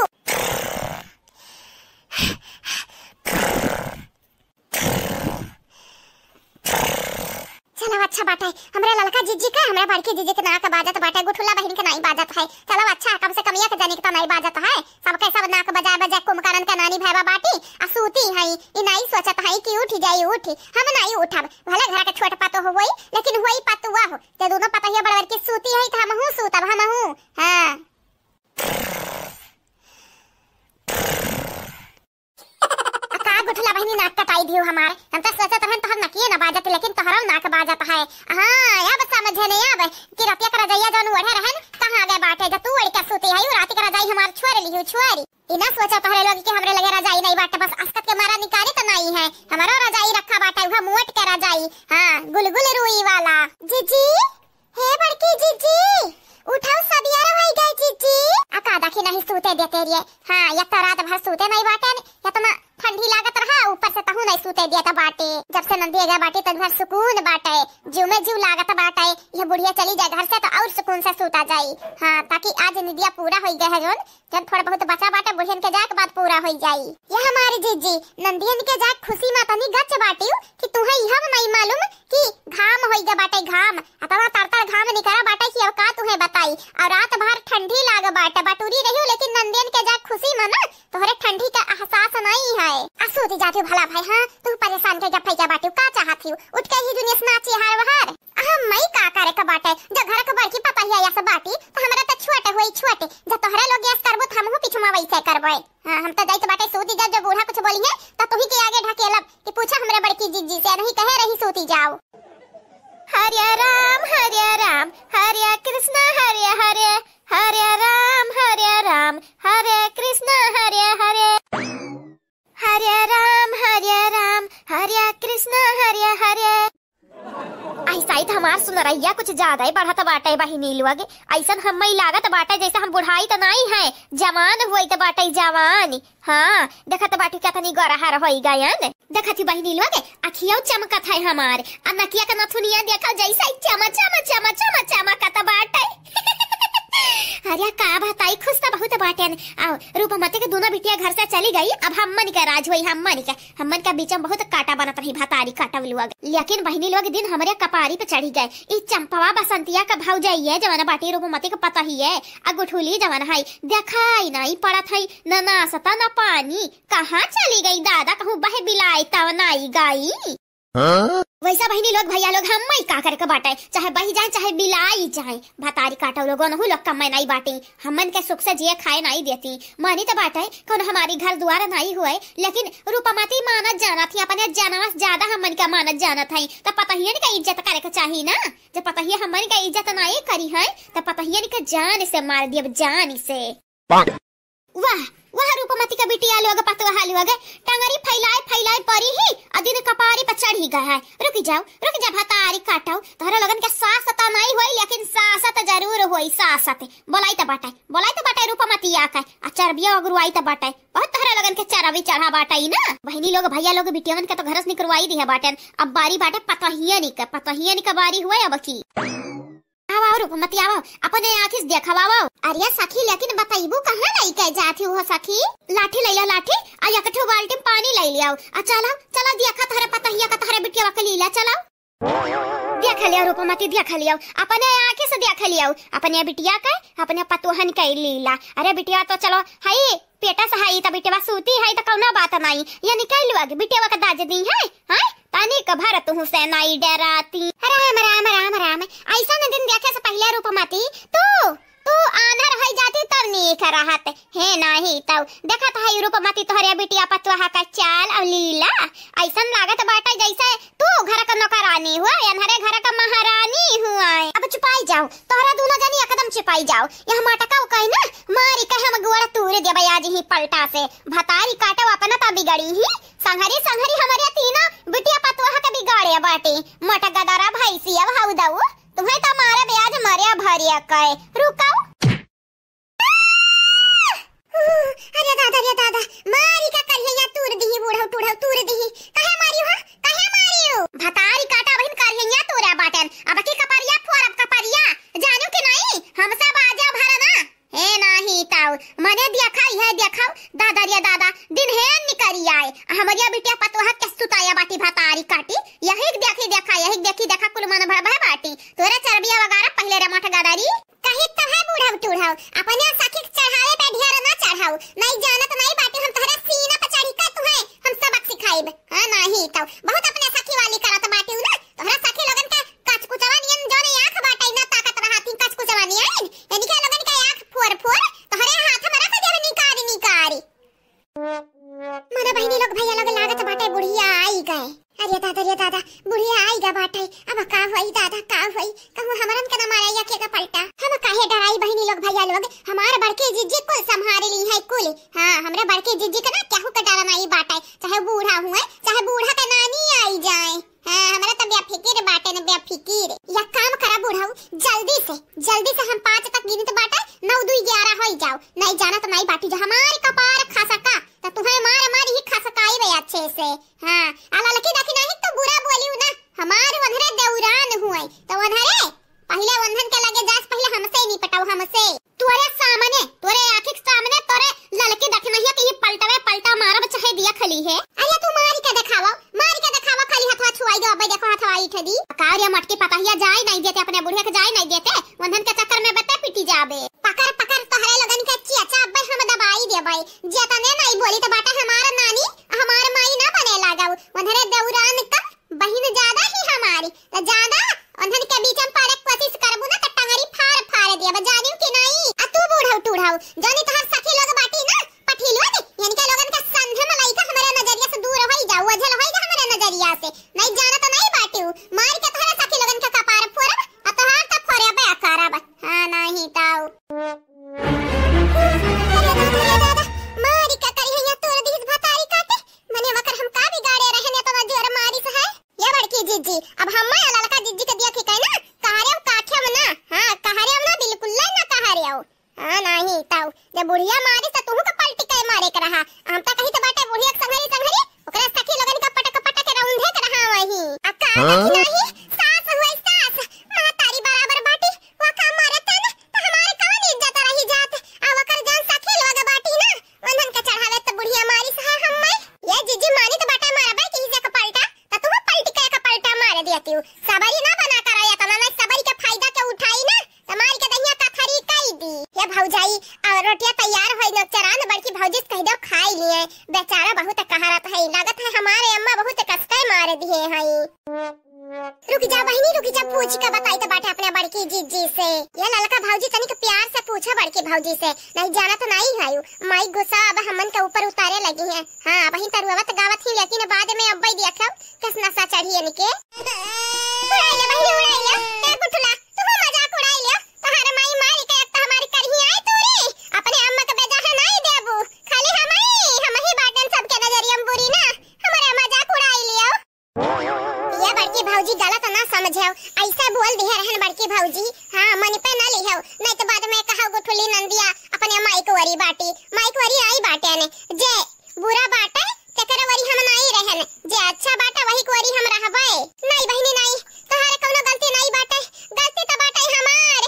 चलो अच्छा बाटे हमरे ललका जिज्जी का हमरे बड़की जिज्जी के नाक बाजत बाटे गुठुला बहिन के नहीं बाजत है चलो अच्छा कम से कम ये के जाने के तो नहीं बाजत है सबके सब नाक बजा कुमकरण का नानी भैया बाटी असूती है ई नहीं सोचत है कि उठ जाई उठी हम नहीं उठब भले घर के छोट पातो हो होई लेकिन होई पतुआ हो ते दोनों पतहिया बड़वर की सूती है त हम हूं सूतब हम हूं हां गुठला बहिनी नाक कटाई दियो हमारे हम तो सोचत रहन तोहर नकिए ना बाजत लेकिन तोहरा नाक बाजत है हां अब समझे नहीं अब कि रतिया कर जइया जन ओढ़े रहन कहां गए बाटे जब तू ओढ़ के सूती है रात के रजाई हमार छोड़ लियो छोरी इना सोचा तोहरे लोग कि हमरे लगे रजाई नहीं बाटे बस अस्कत के मारा निकाली तो नहीं है। हमारा रजाई रखा बाटे उहा मुट के रजाई। हां गुलगुल रुई वाला। जीजी हे बड़की जीजी उठाओ सदिया रवाई गई जीजी। अका देखी नहीं सूते देते रे। हां या तो रात भर सूते नहीं बाटे या तो ठंडी लागत रहा ऊपर से तहु नहीं सूते दिया था बाटे। जब से नंदी गया बाटे तब घर सुकून बाटे जीव में जीव लागत बाटे। यह बुढ़िया चली जाए घर से तो और सुकून से सूता जाई। हां ताकि आज निदिया पूरा हो गया है जोन जब थोड़ा बहुत बचा बाटे बुढ़ियन के जाके बाद पूरा हो जाई। ये हमारी जीजी नंदियन के जाके खुशी माता नहीं गच बाटी कि तुहे यह नहीं मालूम कि घाम हो गया बाटे घाम अतवा तरतर घाम निकरा बाटे कि अब का तुहे बताई। और रात भर ठंडी लाग बाटे बटूरी रही लेकिन नंदियन के जाके खुशी मना तोहरे ठंडी का एहसास नहीं है। असोती जाती भला भाई। हां तू परेशान के जब फैजा बाटी का चाहती उठ के ही दुनिया से नाची हार वहार। हम मई का करे का बाटे जब घर का बड़की पता ही या सब बाटी तो हमरा त छोटे होई छोटे जब तोहरा लोग गैस करबो त हमहु पिछुमा वैसे करबै। हां हम त जाई त बाटे सोती जा जब बूढ़ा कुछ बोली है त तू ही के आगे ढकेलब कि पूछा हमरा बड़की जीजी से नहीं कहे रही सोती जाओ। हरे राम हरे कृष्ण हरे हरे हरे राम हरे कृष्ण हरे हरे हरे राम हरे कृष्ण हरे हरे। ऐसा ही हमार सुनरैया कुछ ज्यादा ही बढ़त बाटे बहिनी लोग। ऐसन हम ही लागत बाटे जैसे हम बुढ़ाई तो नहीं है जवान हुई तो बाटे जवान। हाँ देखत बाटी कितनी गरहर होई गयन। देखती बहिनी लोग अखियों चमकत है हमार आ नकिया का नथुनिया देखा जैसा चमकत बाटे। अरे का बताई खुश तो बहुत बाटे। आओ रूपमती के दोनों बिटिया घर से चली गई अब हमन का राज हुई। हमन का बीच में बहुत काटा बनत रही भतारी काटा लोग लेकिन बहिनी लोग दिन हमारे कपारी पे चढ़ी गए। इस चंपवा बसंतिया का भाव जाइए जवाना बाटी रूपमती का पता ही है अगुठुली जवाना है देखाई नहीं पड़त है न नासता न पानी कहाँ चली गई दादा कहूँ बहे बिलाई तव नाई गाई। वैसा बहिनी लोग भैया लोग हम का करे के बाटे चाहे बही जाए चाहे बिलाई जाए भतारी काटा लोगों न लोग कमाई नहीं बाटी हमन के सुख से जिए खाए नहीं देती। मानी तो बाटे कौन हमारी घर द्वार नहीं हुए लेकिन रूपमती मानत जाना थी अपने जानवर ज्यादा हमन का मानत जाना था तो पता ही का इज्जत करे के चाहिए ना। जब पता ही हमन का इज्जत नहीं करी है तो पता ही का जान से मार दिया जान से। वाह वह रूपमती का बिटिया लोग पतवा लोग टंगरी फैलाए परी ही अदिन कपारी पर चढ़ी गया है। रुक जा भतारी काटाओ तोहरा लगन के सासत नहीं होई लेकिन सासत जरूर होई सासत बोलाई त बाटे रूपमती आके आ चरबिया अगरुआई त बाटे बहुत तोहरा लगन के चरबी चढ़ा बाटे ना। बहिनी लोग भैया लोग बिटियावन के तो घरस निकरवाई दी है बाटे अब बारी बाटे पतहियनी का बारी हुए अब की। आओ रूपमती आओ अपने आँखिस देखावा। अरे सखी लेकिन बताइबू कहाँ नहीं कह जाती हो सखी। लाठी ले लो लाठी आ एक ठो बाल्टी में पानी ले लियाओ आ चलो देखा तोहरे पतहिया का तोहरे बिटिया का लीला चलाओ देख लिया रूपमती देख लिया अपने आँखें से देख लिया अपने बिटिया का अपने पतोहन का लीला। अरे बिटिया तो चलो हाई पेटा से हाई तो बिटिया सूती है तो कौनो बात नहीं ये निकल लुआ बिटिया का दाज दी है हां तानी का भरत हूं से नहीं डराती। राम ऐसा न दिन देखे से पहले रूपमती तू आंधर हो जाती तब नहीं कर रहत है नहीं तब देखत है रूपमती तोहरे बिटिया पतोहा का चाल और लीला ऐसा लागत बाटे जैसे तू घर का नौकरानी हुआ अनहरे घर का महारानी हुआ। अब छुपाई जाओ तोहरा दोनों जनी एकदम छुपाई जाओ यह माटका कहे ना मारी कहे हम गोड़ तूरे देबे आज ही पलटा से भतारी काटो अपना ता बिगड़ी ही संहरी हमारे तीनों बिटिया पतोहा का बिगाड़े बाटे मोटा गदरा भैंसिया हाउ दाऊ तुम्हें तो मारे ब्याज मरिया भरिया कहे रुकाओ। अरे दादा मारी का करिया तूर दी बूढ़ा तूर दी काहे मारियो भतारी काटा बहन करिया तूरा बाटन अब की कपरिया फोरब कपरिया जानू कि नहीं हम सब आ जाओ भरना है नहीं ताऊ मने देखाओ दादा दिन है निकरी आए हमरिया बिटिया पतोहा के सुताया बाटी भतारी काटी यही देखा कुल मन भर बाटी तोरे चरबिया वगैरह पहले रे मोट गदारी कहे तहे बूढ़ा टूढ़ाओ अपने सखी चढ़ावे पे ढेर ना चढ़ाओ नहीं जानत नहीं बाटी हम तोहरा सीना पे चढ़ी का तुम्हें हम सबक सिखाइब हां नहीं तो बहुत अपने सखी वाली करत बाटी ना तोहरा सखी लगन के कचकुचवा नियन जोने आंख बाटे ना ताकत रहती कचकुचवा नियन यानी के लगन के आंख फोर तोहरे हाथ में रख देवे निकारी मारा बहिनी लोग भैया लोग लागत बाटे बुढ़िया आई गए। अरे दादा बुढ़िया आई गा बाटे अब का होई दादा का होई कहूं हमरन के न मारैया के का पलटा हम काहे डराई बहिनी लोग भैया लोग हमार बड़के जिज्जी को संभाल ली है कुल। हां हमरा बड़के जिज्जी के ना केहू का डरा नहीं बाटे चाहे बूढ़ा हुए चाहे से। हां आला लकी देखी नहीं तो बुरा बोलियो ना, हमार वंधरे देउरान हुए तो वंधरे पहले वंधन के लगे जास पहले हमसे नहीं पटाओ, हमसे तोरे सामने तोरे आंखी के सामने तोरे ललकी देख नहीं कि ये पलटवे पलटा मारब चाहे दिया खली है। अरे तू मार के दिखावा खाली हथवा छुआई दो, अबे देखो हथवा आई ठदी कारिया मटके पताहिया जाए नहीं देते, अपने बुढ़िया के जाए नहीं देते, वंधन के चक्कर में बते पिटी जाबे। पकड़ पकड़ तोहरे लगन के चिया अबे हम दबाई देबे, जेतने नहीं बोली तो बाटा हमारा नानी हमार माई ना बने लगाऊ। वंधरे देउरान का बहिन ज्यादा ही हमारी तो ज्यादा वंधन के बीच में पारे कोशिश करबू ना तो टंगरी फाड़ फाड़ देबे, जानियो कि नहीं। आ तू बूढ़ऊ टूढ़ऊ जानी तोहर सखी लोग बाटी ना पठिलवा दे, यानी के लोगन के संधे मलाइका हमारे नजरिया से दूर होई जाऊ, अझल होई जा हमारे नजरिया से, नहीं जाना तो नहीं बाटियो, मार के तोहरा सखी लोगन के कपार फोड़ब आ तोहार त फोड़बे करब। हां नहीं ताऊ मारी का करी है तोर दिस भतारी काटे मने वकर हम का बिगाड़े रहने तो जोर मारी से है ये बड़की जीजी। अब हम माया ललका जीजी के दिया ठीक है ना, कहारे काठे में ना, हां कहारे में ना बिल्कुल ना कहारे आओ। हां नहीं ताऊ जब बुढ़िया मारी तो तू का पलटी के मारे कर रहा, हम त कही तो बाटे बुढ़िया संघरी संघरी ओकरा सखी लोगन का पटक पटक रौंधे कर रहा वही अका नहीं सास हुई सास मातारी बराबर बाटी वो का मारत न तो हमारे कौन इज्जत रही जात आ वकर जान सखी लोग बाटी ना वंधन के चढ़ावे तो बुढ़िया मारी सहा हम मैं ये जीजी मानी तो बाटे मारबे कि से का पलटा तो तू पलटी के पलटा मार देती हूं। सबरी ना बना कर आया तना मैं सबरी के फायदा के उठाई ना हमारी के दहिया का खरी कई दी ये भौजाई और रोटियां तैयार होई न चरान बड़की भौजी कह दो खाई लिए बेचारा बहुत कहारत है, लागत है हमारे अम्मा बहुत कसके मार दिए हई। रुक जा बहनी रुक जा, पूछ के बताई तो बाटे अपने बड़की जीजी से, ये ललका भौजी तनिक प्यार से पूछो बड़की भौजी से, नहीं जाना तो नहीं है माई गुस्सा अब हमन के ऊपर उतारे लगी है। हां वही तरुवत गावत ही लेकिन बाद में अब्बई देखो किस नशा चढ़ी है निके उड़ाई ले बहनी उड़ाई ले ए पुटला तू मजाक उड़ाई ले तोहर माई मारी के एक तो हमारी करही आई तूरी अपने अम्मा के बेजा है नहीं देबू खाली हम ही बाटन सबके नजरिया में बुरी ना हमारे मजाक उड़ाई लियो। ये बड़की भौजी गलत ना समझो, ऐसा बोल दिया रहन बड़की भौजी, हां मन पे ना लियो नहीं तो बाद में कहो गुठुली नंदिया अपने माई को वरी बाटी माई को वरी आई बाटे ने जे बुरा बाटे तेकर वरी हम नहीं रहन, जे अच्छा बाटे वही को वरी हम रहबे नहीं बहनी नहीं तोहरे कोनो गलती नहीं बाटे, गलती तो बाटे हमार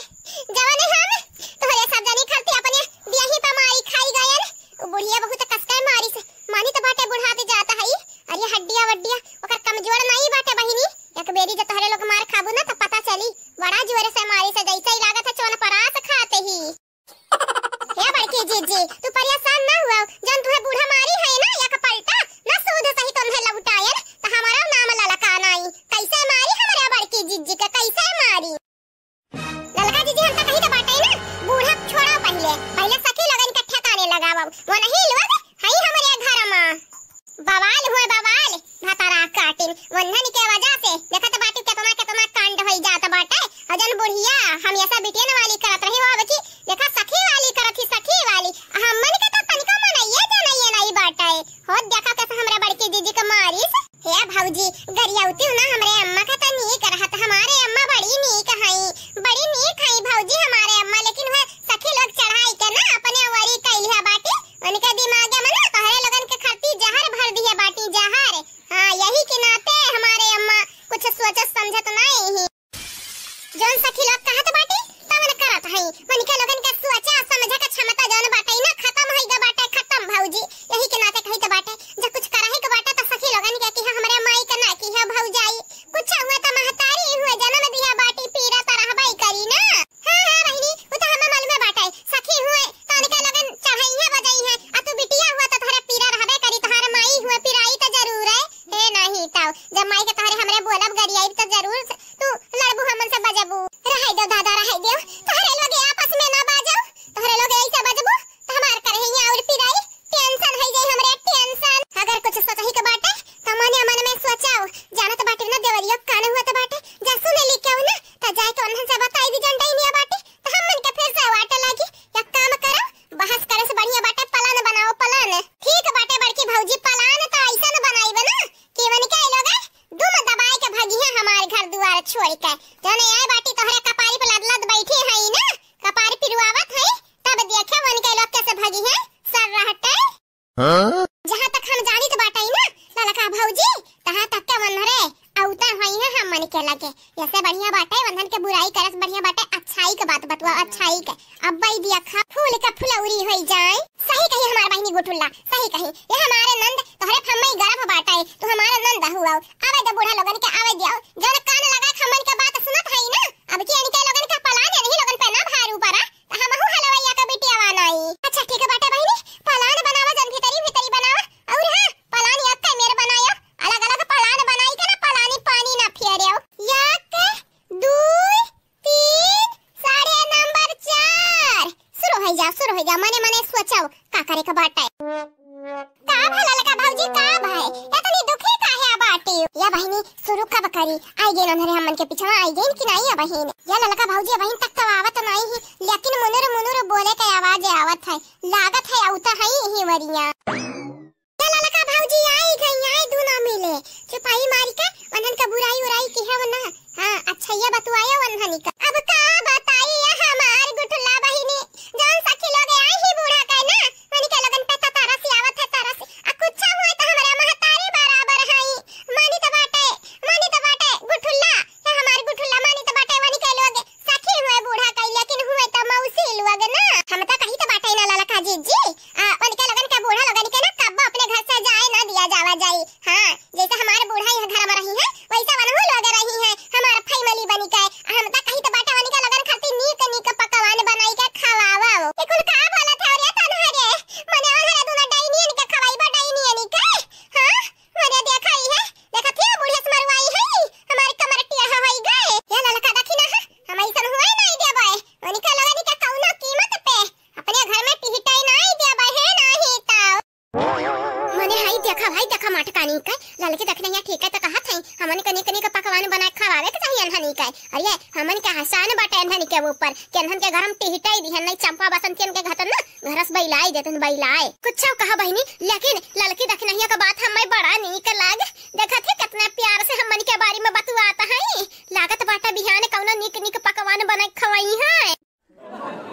जवाने हम तोहरे सब जनी खलती अपने बियाही पे मारी खाई गयल ओ बुढ़िया बहुत कसके मारी से मानी तो बाटे बुढ़ाते जाता है। अरे हड्डियां वड्डियां ओकर कमजोर नहीं बाटे बहिनी, एक बेरी जो तोहरे लोग मार खाबू ना तो पता चली बड़ा जोर से मारी से जैसे ही लागत है चोन परास खाते ही। हे बड़की जीजी तू परेशान ना हुआ जन तुहे बूढ़ा मारी है ना या पलटा ना सूद सही तुम्हे लौटायर तो हमारा नाम ललका नहीं कैसे मारी हमारे बड़की जीजी के कैसे मारी। ललका जीजी हम तो कही तो बाटे ना बूढ़ा छोड़ा पहले पहले सखी लगन के ठिकाने लगावो वो नहीं लोग हई हमारे घर में बवाल हुए बवाल भतारा काटिन वंधन के वजह से देखत बाटी केतना कांड होई जात बाटे अजन बुढ़िया हम ऐसा बिटियन वाली करत रही वो बची देखा सखी वाली करत ही सखी वाली हमन के तो तनिका मनइए जनइए नहीं बाटे हो देखा कैसे हमरे बड़की दीदी के मारिस। हे भौजी गरियाउती ना हमरे अम्मा का तो नी करत हमारे अम्मा बड़ी नीक हई भौजी हमारे अम्मा, लेकिन वह सखी लोग चढ़ाई के ना अपने वरी कैलिया बाटी उनके दिमाग में ना तोहरे लगन के खरती जहर भर दिए बाटी जहर। हां यही के नाते हमारे अम्मा कुछ सोचत समझत नहीं ही जोन सखी लोग कहत बाटी तवन करत हई उनके लगन के सोचा समझ के क्षमता जोन बाटे ना खत्म हई ग बाटे खत्म भौजी यही के नाते कही तो बाटे जब कुछ करही के बाटे तो सखी लगन के कि हमारे माई के ना कि है भौजाई लगे। ऐसे बढ़िया बाटे वंदन के बुराई करस बढ़िया बाटे अच्छाई के बात बतवा अच्छाई के। अब बई दिया खा फूल का फुलौरी होई जाए। सही कही हमार बहिनी गुठुल्ला सही कही। ये हमारे नंद तोहरे फम्मई गर्भ बाटे तू हमारा नंद हुआ। आवे दे बूढ़ा लोगन के आवे दियो जन कान लगा खमन के बात सुनत हई ना। अब की इनके लोगन का पलान नहीं लोगन पे ना भार ऊपर हमहु हलवैया का बिटिया वानाई। अच्छा ठीक है बाटे बहिनी पलान बनावा जन भीतरी भीतरी बनावा और हां पलान एक के मेर बनायो अलग अलग पलान बनाई के ना पलानी पानी ना फेरियो। एक दो तीन साढ़े नंबर 4 शुरू हो जा मने मने सोचो का करे के बाटे। का भला लगा भौजी का भाई इतनी दुखी काहे बाटे या बहिनी शुरू कब करी आई गेन अंधरे हमन के पीछे आई गेन कि नहीं बहिन या ललका भौजी बहिन तक तो आवत नहीं ही लेकिन मुनुर मुनुर बोले के आवाज आवत है लागत है औता है ही वरिया। या ललका भौजी आई दू ना मिले चुपाई मारी का वंदन का बुराई उराई की है वना। हां अच्छा ये बतवाया वंदन का अब का बताई हमार गुठला बहिनी जौन सखी लोग आई ही बूढ़ा का ना मनी के लगन पे तारा से आवत है तारा से आ कुछ हुए तो हमारे महतारी बराबर हई मनी तो बाटे गुठुल्ला ये हमार गुठुल्ला मनी तो बाटे वनी के लोग सखी हुए बूढ़ा का लेकिन हुए तो मौसी लोग ना हम तो कहीं तो बाटे ना ललका जी वनी के लगन का बूढ़ा लगन के ना कब अपने घर से जाए ना दिया जावा जाई। हां जैसे हमारे बूढ़ा यहां घर में रही है वैसा वनहु लोग रही है हमार फैमिली बनी के हम तो कहीं तो बाटे वनी के लगन खाती नीक पकवान बनाई के खवावा ए कुल का बोला था रे तनहरे मने ओहरे दुना डाइनियन के खवाई बा डाइनियन के। हां मने देखाई है देखा थी बूढ़े से मरवाई है हमारे कमरटिया होई गए या ललका दखिना हम ऐसन हुए नहीं देबे वनी के लगन के कौनो कीमत पे अपने घर में टिहिटाई नहीं देबे है नहीं तो मने हाई देखा मटकानी का ललके देखना या ठीक है तो कहा था हमन कनी का पकवान बना खवावे के चाहिए अनहनी का। अरे हमन के हसान बाटे अनहनी के ऊपर के अनहन के घर में टिहिटाई दिहन नहीं चंपा बसंतियन के घतन ना घरस बैलाई देतन बैलाई कुछ कहा बहिनी लेकिन ललकी देखना का बात हमें बड़ा नीक लाग देखा थे कितना प्यार से हमन के बारे में बतवाता है लागत बाटा बिहान कौनो नीक पकवान बना खवाई है।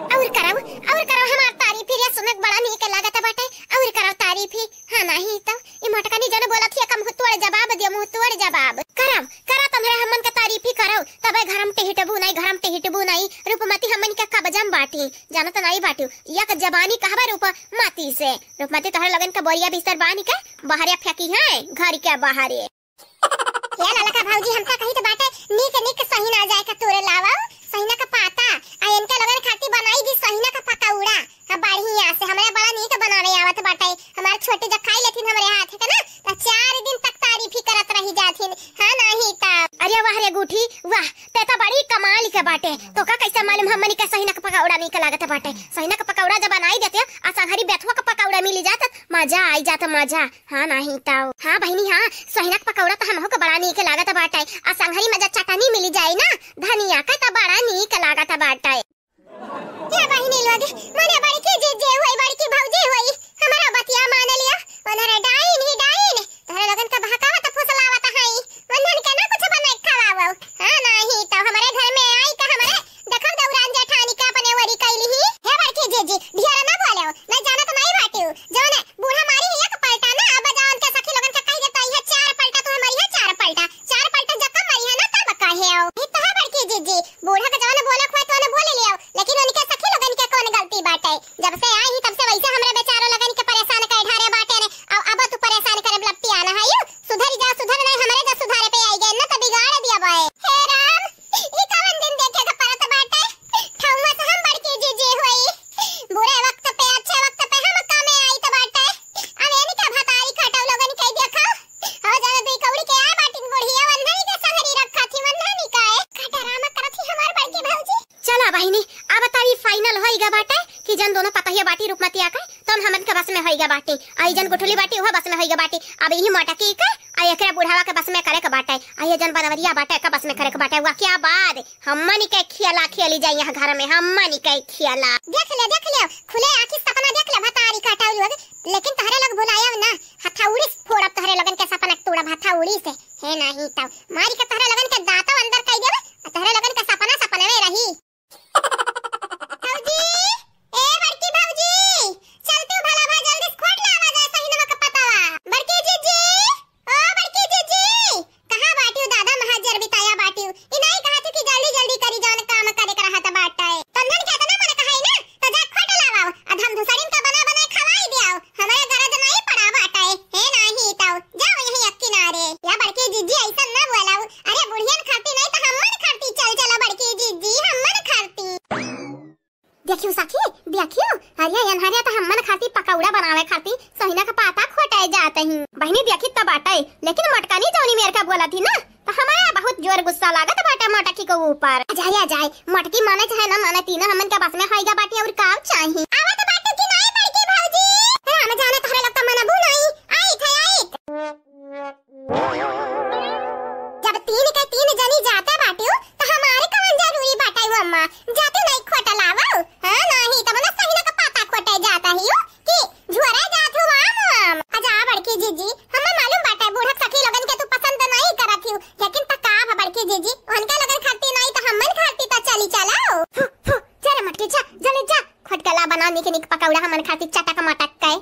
और कराओ हमार तारीफ रे सुनक बड़ा नीक लागत बाटे और कराओ तारीफ ही। हां नहीं तो ई मटकानी जन बोलत है कम हुतोड़ जवाब दे मुहतोड़ जवाब करा तमरे हमन के तारीफ ही करो तबे घरम टेहिटबू नहीं रूपमती हमन के कबजम बाटी जानत नहीं बाटी एक जबानी कहबा रूपमती से रूपमती तोहरे लगन के बोरिया बिस्तर बानी के बाहर फेंकी है घर के बाहर या ललका भौजी हमका कहीं तो बाटे नीक सही ना जाए का तोरे लावा सहीना का पाता आ इनके लगन खाती बनाई दी सहीना का पकौड़ा बढ़िया से हमरे बड़ा नीक बनावे आवत बाटे हमार छोटे जब खाई लेथिन हमरे हाथ के ना त 4 दिन तक तारीफ ही करत रही जाथिन। हां नहीं ता अरे वाह रे गुठी वाह ते तो बड़ी कमाल के बाटे तो का कैसे मालूम हमनी के सहीना का पकौड़ा नीक लागत बाटे सहीना का पकौड़ा जब बनाई देते आ संघरी बेथवा का पकौड़ा मिल जात मजा आई जात मजा। हां नहीं ता हां बहिनी हां सहीना का पकौड़ा तो हमहु के बड़ा नीक लागत बाटे आ संघरी मजा चटनी मिल जाए ना धनिया का त बड़ा नीक लागत बाटे। क्या बहिनी लोग मने बड़ी की जे होई बड़ी की भौजी होई हमारा बतिया मान लिया वनरे डाइन तोहरे लगन का बहकावत फुसलावत हई वंदन के ना कुछ बनाई खवावो। हां नहीं तो हमारे घर में आई का हमारे देखो दौरान जेठानी का अपने वरी कैली ही हे बड़के जे ढेर ना बोलो ना जानत नहीं बाटू जौन बूढ़ा मारी एक पलटा ना अब जान के सखी लगन का कह देता है 4 पलटा तो हमारी है 4 पलटा जब मरी है ना तब कहे हो ई तो बड़के जे बूढ़ा का जौन बोले खोए तो ने बोले लियो लेकिन उनके सखी लगन के कौन गलती बाटे जब से आई ही तब से वैसे हमरे बेचारो लगन के परेशान कर ढारे बाटे ने अब तू परेशान करे लपटी आना है यू सुधर नहीं हमरे जा सुधारे पे आई गए ना तो बिगाड़ दिया बे। हे राम ई कवन दिन देखे का परत बाटे ठौवा से हम बड़के जे होई बुरे वक्त पे अच्छे वक्त पे हम कामे आई तो बाटे अब एनी का भतारी खटाव लगन के देखो हो जाने दुई कौड़ी के आ बाटिन बुढ़िया वंदनी के संगरी रखा थी वंदनी का खटरामा करथी हमार बड़की भौजी। चला बहिनी अब तारी फाइनल होईगा बाटे कि जन दोनों पतहिया बाटी रूपमती आके तब हमन के बस में होईगा बाटी आई जन गुठली बाटी ओह बस में होईगा बाटी अब यही मोटा की के आई एकरा बुढ़ावा के बस में करे के बाटे आई जन बनवरिया बाटे का बस में करे के बाटे वा क्या बात हमनी के खियाली जाई यहां घर में हमनी के खियाला देख ले खुले आंखी सपना देख ले भतारी कटाउली होगे लेकिन तहरे लोग बुलाया ना हथौड़ी फोड़ब तहरे लगन के सपना तोड़ा हथौड़ी से है नहीं तब मारी के तहरे लगन के दांत अंदर कई देबे तहरे लगन के सपना में रही। भौजी ए बड़की भौजी चल तू भला भा जल्दी खोट ले आवाज ऐसा ही नमक पतावा बड़की जीजी ओ बड़की जीजी कहां बाटी दादा महाजर बिताया बाटी बाटे, लेकिन मटकानी जौनी मेरे का बोला थी ना तो हमारा बहुत जोर गुस्सा लागत बाटे मटकी के ऊपर। जाए जाए मटकी माने चाहे ना माने तीनों हमन के बस में होइगा बाटी और काम चाहिए। आवत बाटे कि नहीं बड़की भौजी? हम जाने तोहरे लोग तो मनबू नहीं। आई थे आई जब तीन जनी जाते बाटियो तो हमारे कौन जरूरी बाटे वो अम्मा जाते नहीं खोटा लावो। हां नहीं तब ना सही ना का पता खोटे जाता ही हो कि झुरे जात हुआ हम। आजा बड़की जीजी हमें मालूम बाटे बूढ़ा सखी लोगन के तू पसंद नहीं करत ही, लेकिन पका बड़की जीजी उनका लगन खाती नहीं तो हमन खाती तो चली चलाओ। चल मटकी जा जल्दी जा खटकला बना निक निक पकौड़ा हमन खाती चटक मटक के।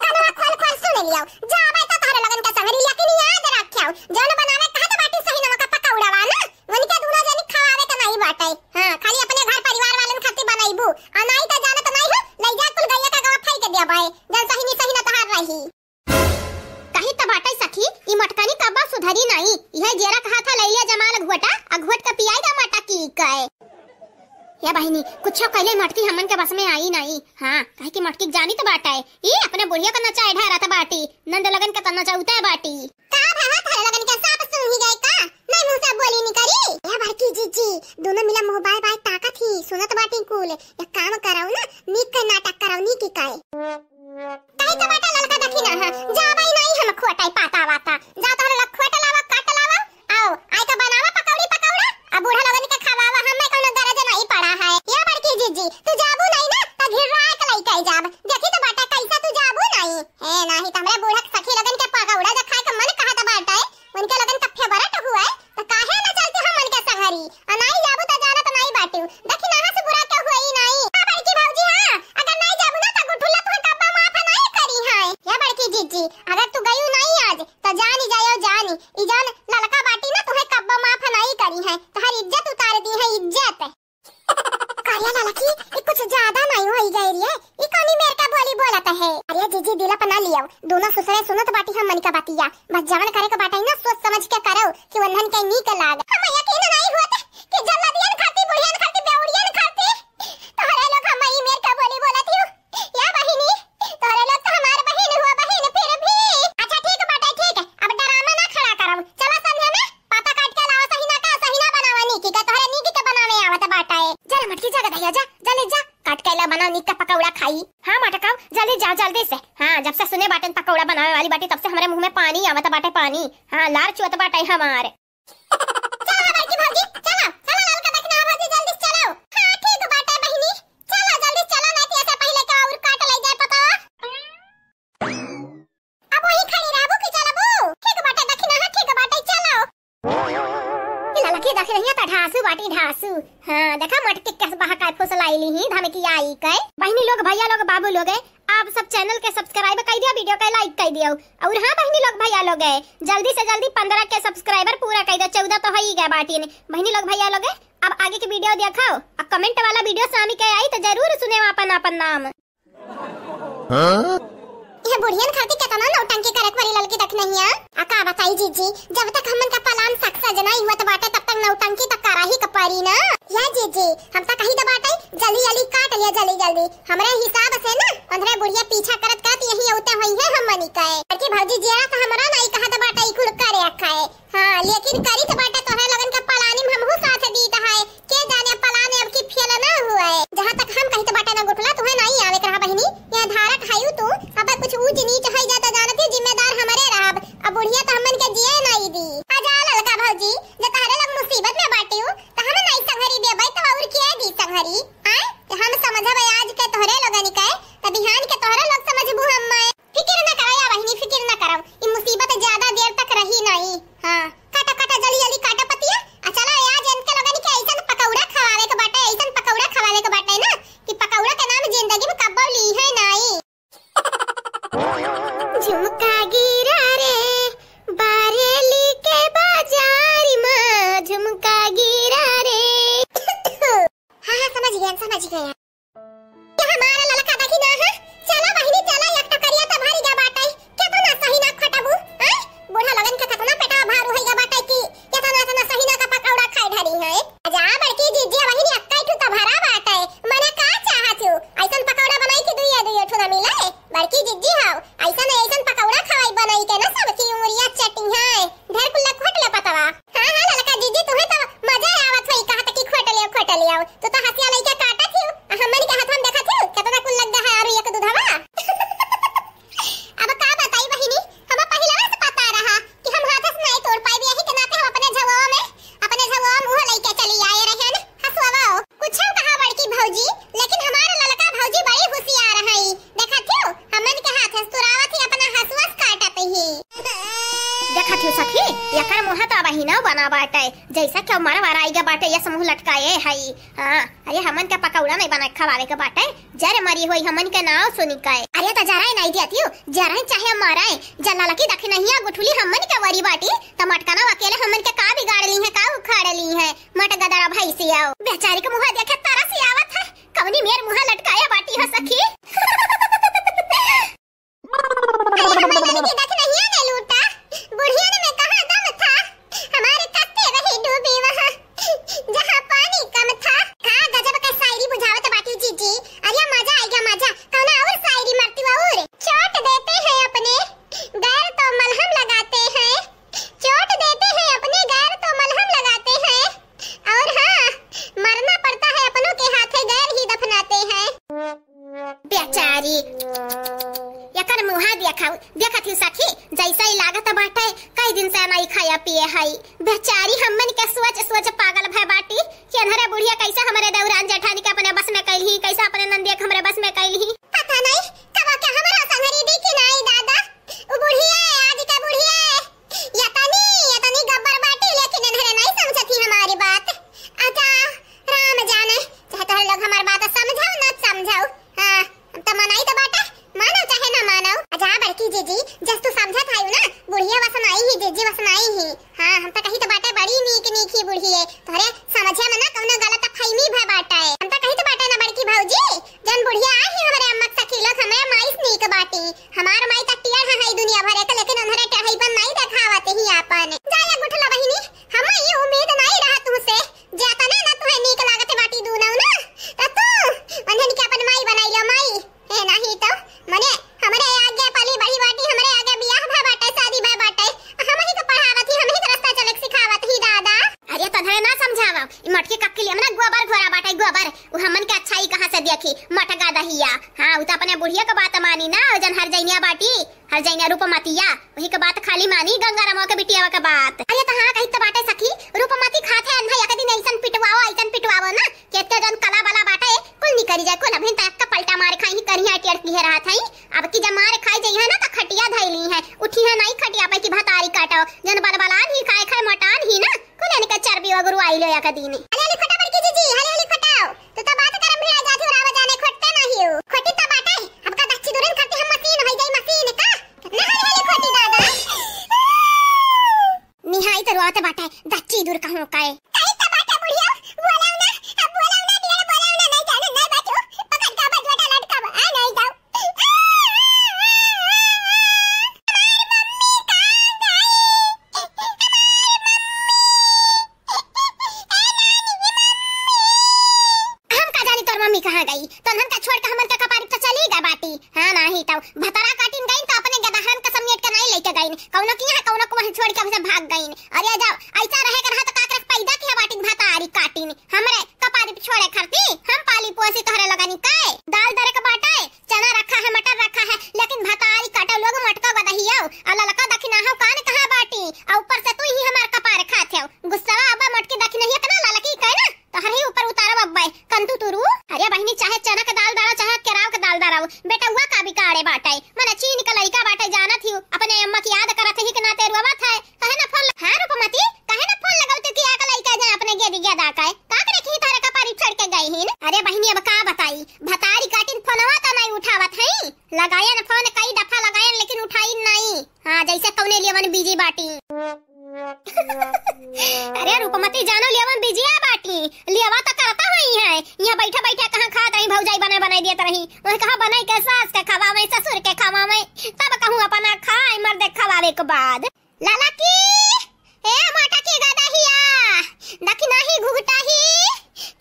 कनवा खोल खोल सुन लियो जाबे तो तोहरे लगन का संग लेकिन याद रखियो जौन बनावे कहा तो बाटी सही नमक का पकौड़ा वा ना उनके दोनों जनी खवावे का नहीं बाटे। हां खाली अपने घर परिवार वालन खाती बनाईबू आ नहीं तो जाने तो नहीं हो ले जा कुल गैया का गवा फाई के दिया बाए जन सही ना तहार रही कहीं तो बाटे सखी ई मटकानी कबा सुधरी नहीं। यह जेरा कहा था ले लिया जमाल घोटा आ घोट का पियाई दा मटा की कहे या बहिनी कुछ कहले मटकी हमन के बस में आई नहीं। हां कहे की मटकी जानी तो बाटा है ई अपने बुढ़िया का नचा ढा रहा था बाटी नंद लगन का तना चाहता है बाटी का भावा थारे लगन के सब सुन ही गए का नहीं मुंह से बोली नहीं करी। या बड़की जीजी दोनों मिला मोबाइल बाय ताकत ही सुनत बाटी कुल एक काम कराओ ना नीक का नाटक कराओ नी की काहे तो बाटा ललका देखी ना जा भाई नहीं हम खोटाई पाता वाता जा तो लख खोटा लावा काट लावा आओ आई का बनावा पकौड़ी पकौड़ा आ बूढ़ा लगन के खवावा हमें कोनो गरज नहीं पड़ा है। या बड़की जीजी तू जाबू नहीं ना त घिररा के लई कई जाब देखी तो बाटा कैसा तू जाबू नहीं है नहीं त हमरे बूढ़ा सखी लगन के पकौड़ा जा खाए के मन कहा था बाटा उनके लगन कफे बरट हुआ है तो काहे ना चलते हम मन के संगरी आ नहीं जाबू त जाना तो नहीं बाटू देखी ना से बुरा के हुई नहीं। आ बड़की भौजी हां अगर नहीं जाबू ना त गुठुल्ला तू कब्बा माफ नहीं करी है। या बड़की जीजी अगर तू गई नहीं आज तो जानी जायो जानी ई जान ललका बाटी ना तुम्हें कब्बा माफ नहीं करी है तुम्हारी इज्जत उतार दी है इज्जत। कालिया ललकी ये कुछ ज्यादा नहीं होई गई रे ई कनी मेरे का बोली बोलत है। अरे जीजी दिला पना लियो दोनों ससुरे सुनत बाटी हम मन का बातिया बस जवन करे का बाटा ना सोच समझ के करो कि वंधन के नी के लाग हम यकीन नहीं होत कि जल्लादियन खाती बुढ़ियन खाती बेउड़ियन खाती तोहरे लोग हम ई मेरे का बोली बोलत हो। या बहिनी तोहरे लोग तो हमार बहिन हुआ बहिन फिर भी अच्छा ठीक बाटा ठीक है अब ड्रामा ना खड़ा करब चला संध्या में पाता काट के लावा सही ना बनावा नी की का तोहरे नी की के बनावे आवत बाटा है। चल मटकी जा गया जा जल्दी जा काट के ला बना नी का पकौड़ा खाई। हां मटकाओ जल्दी जा जल्दी से। हां जब से सुने बाटन पकौड़ा बनावे वाली बाटी तब से हमारे मुंह में पानी आवत बाटे पानी। हां लार चुवत बाटे हमारे चलो बड़की भौजी चलो चलो ललका देखना भौजी जल्दी चलो। हां ठीक बाटे बहिनी चलो जल्दी चलो नहीं ऐसे पहले का और काट ले जाए पता अब वही खड़ी रहबो कि चलबो ठीक बाटे देखना है ठीक बाटे चलो ललकी देख रही है त ढासू बाटी ढासू। हां देखा मटकी के बहकाय फुसलाई ली ही धमकी आई कई बहिनी लोग भैया लोग बाबू लोग आप सब चैनल के सब्सक्राइब कर दिया वीडियो के लाइक कर दियो और हां बहिनी लोग भैया लोग जल्दी से जल्दी 15 के सब्सक्राइबर पूरा कर दो 14 तो हो ही गया बाटी ने बहिनी लोग भैया लोग अब आगे की वीडियो दिखाओ अब कमेंट वाला वीडियो सामी के आई तो जरूर सुने अपन नाम। ये बुढ़ियन खाती कितना नौटंकी करत वाली लड़की तक नहीं है का बताई जीजी जब तक हमन का पलान सक्सेस नहीं हुआ तो बाटे तब तक नौटंकी तक करा ही कपारी ना। या जीजी हम तो कहीं दबाटे जल्दी जल्दी काट लिया जल्दी हमरे हिसाब से ना 15 बुढ़िया पीछा करत यही होते हुई है हम मनी कहे कि भौजी जेरा तो हमरा नहीं कहा दबाटे ई कुल करे रखा है। हां लेकिन करी तो बाटे तोहरे लगन का पलानी में हमहु साथ दी है के जाने पलाने अब की फेल ना हुआ है जहां तक हम कहीं तो बाटे ना गुठला तुम्हें नहीं आवे करा बहिनी यह धारक खायू तू अब कुछ ऊंच नीच है जाता जानत जिम्मेदार हमारे रहब अब बुढ़िया तो हमन के जिए नहीं दी। आजा ललका भौजी जे तहरे लोग मुसीबत में बाटे हो तो हम नहीं संघरी देबै तो और के दी संघरी आए हम समझबै आज के तोहरे लोगन के त बिहान के तोहरे लोग समझबू हम फिक्र न करो या बहिनी फिक्र न करो ई मुसीबत यकर मुंह तो बही ना बना बाटे जैसा कि मर वराई के बाटे ये समूह लटकाए हई। हां अरे हमन के पकौड़ा नहीं बना खवावे के बाटे जरे मरी होई हमन के नाव सुनी काए। अरे त जरा नहीं दियाती जरा चाहे माराए जला लकी दख नहीं गुठुली हमन के वरी बाटी त मटकाना अकेले हमन के का बिगाड़ ली है का उखाड़ ली है मट गदरा भाई से आओ बेचारी के मुंह देखे तारा से आवत है कवनी मेर मुंह लटकाया बाटी है सखी। बेचारी हमन के सोच पागल भय बाटी कि अनहरे बुढ़िया कैसे हमरे दौरान जेठानी के अपने बस में कैलही कैसे अपने नंदिया के हमरे बस में कैलही पता नहीं कब के हमरा संगरी देखी नहीं दादा ओ बुढ़िया आज के बुढ़िया या तनी गब्बर बाटी लेकिन अनहरे नहीं समझती हमारी बात। अच्छा राम जाने चाहे तो लोग हमारी बात समझाओ ना समझाओ हां तो मनाई तो बाटा मानो चाहे ना मानो। अच्छा बड़की जीजी जस तू समझत आयु ना बुढ़िया वसन आई ही जीजी वसन आई ही। हां हम तो कही तो बाटे बड़ी नीक ही बुढ़ी है तोरे समझे में ना कौनो गलत फहमी भय बाटा है। हम तो कही तो बाटे ना बड़की भौजी जन बुढ़िया आई ही हमरे अम्मा सखीलो हमें माइस नीक बाटी हमार माई तटिया है दुनिया भरे के लेकिन उन्हरे टहई बन नहीं देखावत ही आपन जाया गुठला बहिनी हम ये उम्मीद नहीं रहा तुमसे जाता ना तुहे नीक लागत बाटी दूनौ ना त तू उन्हन के अपन माई बनाइलो माई है नहीं तो मने हमरे आगे पली बड़ी बाटी हमरे आगे बियाह भय बाटे शादी भय बाटे हम ही तो पढ़ावत ही हम ही रास्ता चले सिखावत ही दादा। अरे तन्हरे ना समझावा ई मटके कक्के लिए हमरा गोबर घोरा बाटे गोबर उ हमन के अच्छाई कहां से देखी मटका दहिया। हां उ त अपने बुढ़िया के बात मानी ना जन हर जइनिया बाटी हर जइनिया रूपमतिया वही के बात खाली मानी गंगाराम के बिटिया के बात। अरे त हां कहि त बाटे सखी रूपमती खाथे अनभई एक दिन ऐसन पिटवाओ ना केते जन कला वाला बाटे कुल नी करी जाय कुल अभिन तक का पलटा मार खाई करिया टेड़ की रहा थई अब की जब मार खाई जइहा ना त खटिया धइली है उठी है नहीं खटिया पे की भतारी काटो जन बलबलान ही खाए मटान ही ना कुल ने का चर्बी वगरू आइलो या कदी ने। अरे खटा बड़की जीजी हले खटाओ तो बात करम भिड़ा जाथु राव जाने खटते नहीं हो खटी त बाटे अब का दच्ची दुरन करते हम मशीन हो जाई मशीन का ना हले खटी दादा निहाई त रोते बाटे दच्ची दूर कहूं काए कई त बाटे बुढ़िया बोलाव ना अब बोलाव ना डेढ़ बोलाव ना नहीं जाने नहीं बाटो पकड़ का बजवटा लटका आ नहीं जाओ मम्मी कहां गई तो हम का छोड़ के हमन का कपारी तो चली गई बाटी। हां नहीं तो भतरा काटिन गई तो अपने गदहन का समेट के नहीं लेके गई कौनो की है कौनो को वहीं छोड़ के हमसे भाग गई। अरे जाओ ऐसा रहे कर तो काकरक पैदा किया बाटी भतारी काटिन हमरे कपारी पे छोड़े खरती हम पाली पोसी तोहरे लगानी काय दाल दरे का बाटा है चना रखा है मटर रखा है लेकिन भतारी काटो लोग मटका गदहिया अल्लाह लका दखिना हो कान कहां बाटी और ऊपर से तू ही हमार कपार खाथे गुस्सा अब मटकी दखिना ही कना लालकी काय ना तोहरे ही ऊपर उतारब अब्बे कंतु तुरु। अरे बहिनी चाहे चना का दाल दारा चाहे केराव का दाल दारा बेटा हुआ का भी काड़े बाटे मने चीन का लइका बाटे जानत ही अपने अम्मा की याद करत ही कि ना तेरुवा बात है कहे ना फोन हां रूपमती कहे ना फोन लगाउते कि आका लइका जा अपने गेदी गेदा काय का करे की तारे का पारी छोड़ के गई हिन। अरे बहिनी अब का बताई भतारी काटिन फोनवा त नहीं उठावत है लगायन फोन कई दफा लगायन लेकिन उठाई नहीं। हां जैसे कौने लेवन बिजी बाटी अरे रूपमती जानो लेवन बिजी आ बाटी लेवा तो करता हुई है यहां बैठा बैठा कहां खात रही भौजाई बनाई देत रही वह कहां बनाई के सास के खवावे ससुर के खवावे तब कहूं अपना खाए मर्द खवावे के बाद लाला की ए मोटा की गदहिया दखी नहीं घुघटा ही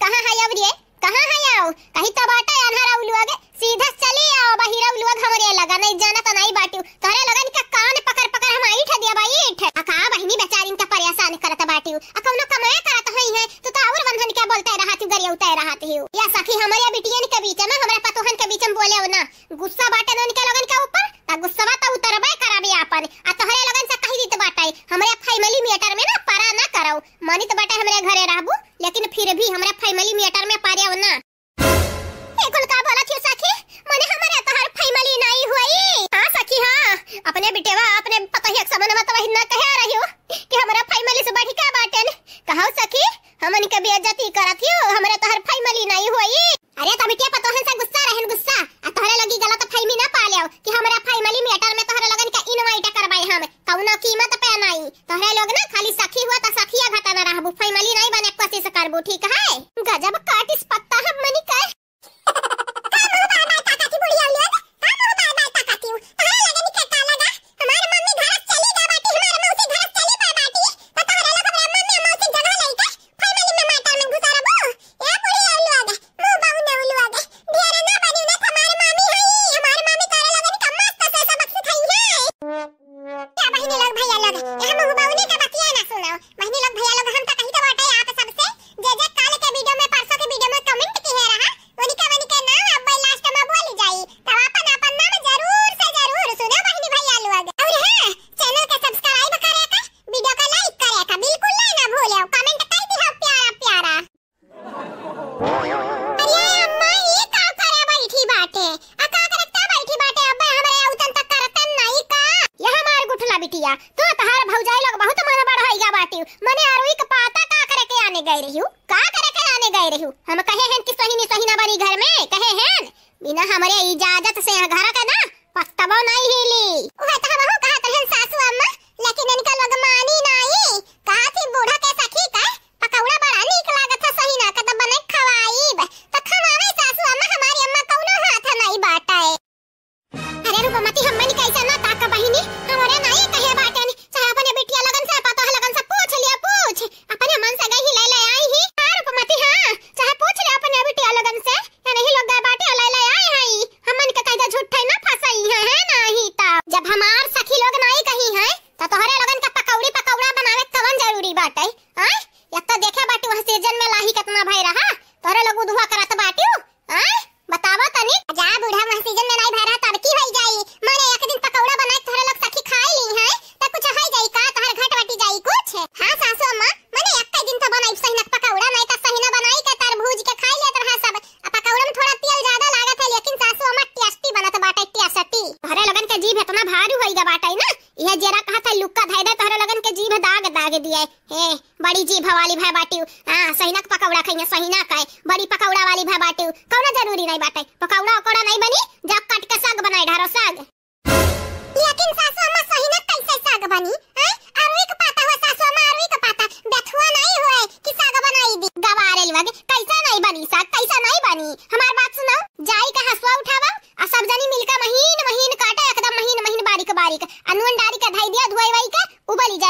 कहां है अब रे कहां है आओ कहीं तो बाटा अनहरा उलुआगे सीधा चली आओ बहिरा उलुआग हमरे लगा नहीं जाना तो नहीं बाटू तोरे लगन का कान पकड़ हम आईठ दिया भाई ईठ अका बहिनी बेचारीन का परेशान करत बाटू अकौनो कमाया करत हई है तो और बंधन क्या बोलते रहत गरिया उतार रहत हो या सखी हमारे बिटियन के बीच में हमरा पतोहन के बीच में बोले हो ना गुस्सा बाटे न के लगन के ऊपर ता गुस्सावा त उतरबे कराबे आपन आ तोहरे लगन से कहि दीत बाटे हमरे फैमिली मैटर में ना पारा ना करो मानी तो बाटे हमरे घरे रहबू लेकिन फिर भी हमरे फैमिली मैटर में पारे हो ना एकुल का बोला थी सखी मने हमारे तोहर फैमिली नहीं हुई। हां सखी हां अपने बेटेवा अपने पतोहिया के समन में तो वही ना कह रही हो कि से बढ़ी का बाटन कहौ सखी हमन के बेइज्जती करत हो हमरे तोहर फैमिली नहीं होई। अरे त बिटिया पतोहन से गुस्सा रहन गुस्सा आ तोहरे लगी गलत फैमी ना पा लेओ कि हमरा फैमिली मैटर में तोहरे लगन के इनवाइट करबाई हम कौनो कीमत पे नहीं। तोहरे लोग ना खाली सखी हुआ त सखिया घटा ना रहबू फैमिली नहीं बने कोशिश करबू ठीक है। गजब काटिस पत्ता हम मनी का बिटिया तो तहार भौजाई लोग बहुत मन बढ़ाईगा बाटी मने आरोई के पाता का करे के आने गए रही हूं का करे के आने गए रही हूं हम कहे हैं कि सही ना बनी घर में कहे हैं बिना हमारे इजाजत से घर का ना पत्तबो नहीं हिली ओहे त हम कहत रहन सासू अम्मा लेकिन इनका लोग मानी नहीं कहा थी बूढ़ा के सखी का पकौड़ा बड़ा नीक लागत है सही ना कद बने खवाईब त खवावे सासू अम्मा हमारी अम्मा कौनो हाथ नहीं बाटाए। अरे रूपमती हमनी कैसा ना ताका बहिनी हमरे नहीं कहे बाटन चाहे अपने बिटिया लगन से पता लगन से पूछ लिया पूछ अपने मन से गई ले आई ही रूपमती हां चाहे पूछ ले अपने बिटिया लगन से या नहीं लोग गए बाटे ले आई हई हमन के कहदा झूठ ना फसई है नहीं ता जब हमार सखी लोग नहीं कही है त तोहरे लगन के पकौड़ा बनावे कवन जरूरी बाटे हां एक तो देखे बाटे वह सीजन में लाही कितना भई रहा तोहरे लोग उधवा करत बाटे हां बतावा तनी जा बूढ़ा वह सीजन में नहीं भई रहा तब की होई जाई माने एक दिन पकौड़ा बनाए तोहरे लोग सखी खाई ली है त कुछ होई जाई का तोहर घट वटी जाई कुछ हां सासू अम्मा माने एक दिन तो बनाई सही ना पकौड़ा नहीं त सही ना बनाई के तरबूज के खाई लेत रहा सब पकौड़ा में थोड़ा तेल ज्यादा लागत है लेकिन सासू अम्मा टेस्टी बनत बाटे टेस्टी तोहरे लगन के जीभ इतना भारी होई गा बाटे ना यह जरा कहत है लुक्का धाई दे तोहरे लगन के जीभ दाग दिए हे बड़ी जीभ वाली भाई बाटी हां सही ना पकौड़ा खाइए सही ना खाए बड़ी पकौड़ा वाली भाई बाटी कोनो जरूरी नहीं बाटे पकौड़ा ओकड़ा नहीं बनी जब काट के साग बनाई ढारो साग लेकिन सासू अम्मा सही ना कैसे साग बनी हैं आरुई के पाता हो सासू अम्मा आरुई के पाता बेथुआ नहीं होए कि साग बनाई दी गवारे लगे कैसा नहीं बनी साग कैसा नहीं बनी हमार बात सुनो जाई का हसवा उठावा आ सब जनी मिलकर महीन काटे एकदम महीन बारीक अनवन डारी का धाई दिया धोई वई का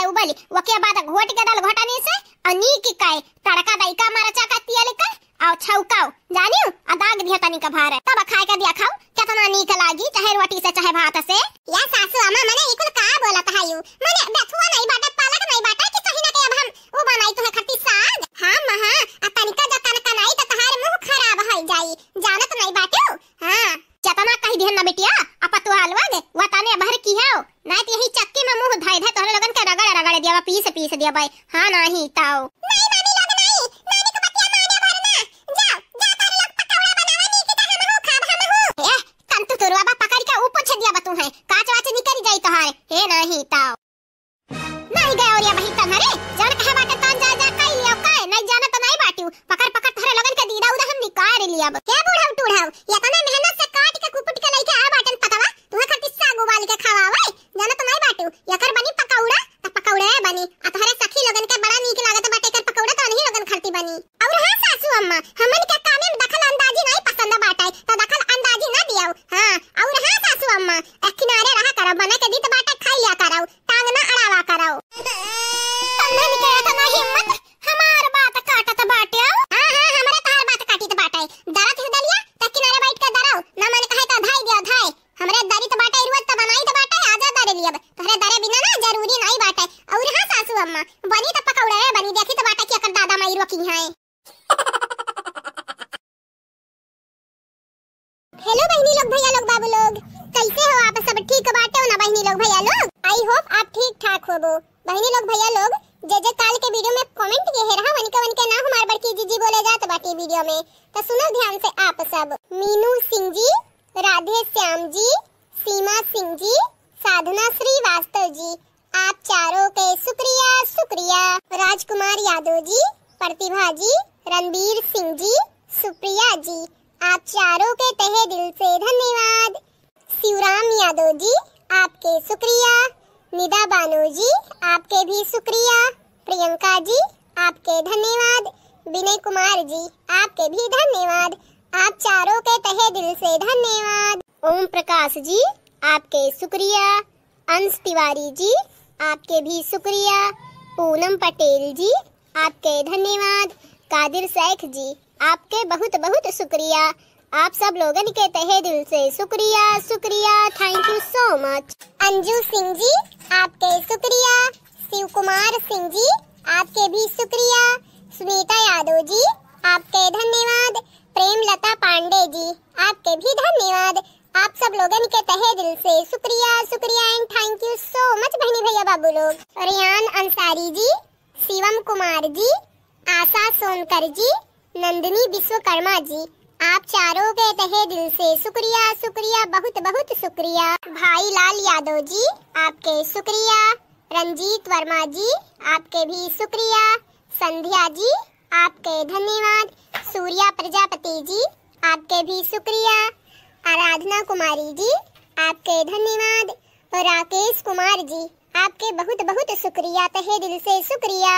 उबली वके बाद घोट के डाल घोटाने से अनी की काय तड़का दई का मारा चाका तिया लेकर आओ छौकाओ जानियो आ दाग दिया तनी का भार तब खाए का दिया खाओ कितना नीक लागी चाहे रोटी से चाहे भात से या सासू अम्मा मने इकुल का बोलत है यू मने बेथुआ नहीं बाटे पालक नहीं बाटे कि सही ना के अब हम वो बनाई तुम्हें खट्टी साग हां महा आ तनिका जतन कनाई त तहार मुंह खराब हो जाई जानत नहीं बाटे हां जतना कही देन ना बेटिया अपतु हलवा दे वताने भर की है नहीं तो यही चक्की में मुंह धाई धाई तोहरे लगन के रगड़ दिया पीस दिया भाई हां नहीं ताओ नहीं मम्मी लोग नहीं नानी को बतिया माने भरना जाओ जा तारी लोग पकौड़ा बनावे नी कि हम हो खाब हम हो ए कंतु तोरवा बा पकड़ के ऊपर छ दिया बतू है काच वाच निकल जाई तोहारे हे नहीं ताओ नहीं गए और या बही तनरे जान कहे बाटे तन जा काई लियो काय नहीं जाना तो नहीं बाटियो पकड़ तोहरे लगन के दीदा उदा हम निकाल लिया के बूढ़ा टूढ़ाओ या तने मेहनत से काट के कुपट के लेके आ बाटन पतावा तुहे खट्टी साग उबाल के खवावे जाना तो नहीं बाटियो यकर बनी पकौड़ा त पकौड़ा बनी आ तोहरे सखी लगन के बड़ा नीक लागत बाटे कर पकौड़ा तो नहीं लगन खरती बनी और हां सासू अम्मा हमन के कामे में दखल अंदाजी नहीं पसंद बाटे तो दखल अंदाजी ना दियाओ हां और हां सासू अम्मा एक किनारे रहा करो बना के दी तो बाटे खाई लिया करो टांग ना अड़ावा करो तन्ने के इतना हिम्मत हमार बात काटत बाटे हां हमरे तोहर बात काटी त बाटे दरत है दलिया त किनारे बैठ के दराओ ना मन कहे त धाई दियो धाई हमरे दरी त बाटे रुत त बनाई त बाटे आजा दरे लिया तोहरे दरे बिना ना जरूरी नहीं बाटे और हां सासू अम्मा बनी त पकौड़ा बनी देखी त बाटे कि अकर दादा माई रोकी है। हेलो बहनी लोग भैया लोग बाबू लोग कैसे हो आप सब ठीक बाटे हो ना बहनी लोग भैया लोग आई होप आप ठीक ठाक होबो बहनी लोग भैया लोग जे काल के वीडियो में कमेंट किए रहा वनिका ना हमार बड़की जीजी बोले जात बाटी वीडियो में तो सुनो ध्यान से आप सब मीनू सिंह जी राधे श्याम जी सीमा सिंह जी साधना श्रीवास्तव जी आप चारों के शुक्रिया राजकुमार यादव जी, प्रतिभा जी, रणबीर सिंह जी, सुप्रिया जी, आप चारों के तहे दिल से धन्यवाद। शिवराम यादव जी, आपके शुक्रिया। निदा बानो जी, आपके भी शुक्रिया। प्रियंका जी, आपके धन्यवाद। विनय कुमार जी, आपके भी धन्यवाद। आप चारों के तहे दिल से धन्यवाद। ओम प्रकाश जी, आपके शुक्रिया। अंश तिवारी जी, आपके भी शुक्रिया। पूनम पटेल जी, आपके धन्यवाद। कादिर शेख जी, आपके बहुत बहुत शुक्रिया। आप सब लोगन के तहे दिल से शुक्रिया शुक्रिया, thank you so much. Anju Singh ji, आपके शुक्रिया। शिव कुमार सिंह जी, आपके भी शुक्रिया। सुनीता यादव जी, आपके धन्यवाद। प्रेमलता पांडे जी, आपके भी धन्यवाद। आप सब लोगन के तहे दिल से शुक्रिया शुक्रिया and thank you so much बहनी भैया बाबू लोग। रियान अंसारी जी, शिवम कुमार जी, आशा सोनकर जी, नंदिनी विश्वकर्मा जी, आप चारों के तहे दिल से शुक्रिया शुक्रिया, बहुत बहुत शुक्रिया। भाई लाल यादव जी, आपके शुक्रिया। रंजीत वर्मा जी, आपके भी शुक्रिया। संध्या जी, आपके धन्यवाद। सूर्या प्रजापति जी, आपके भी शुक्रिया। आराधना कुमारी जी, आपके धन्यवाद। और राकेश कुमार जी, आपके बहुत बहुत शुक्रिया, तहे दिल से शुक्रिया।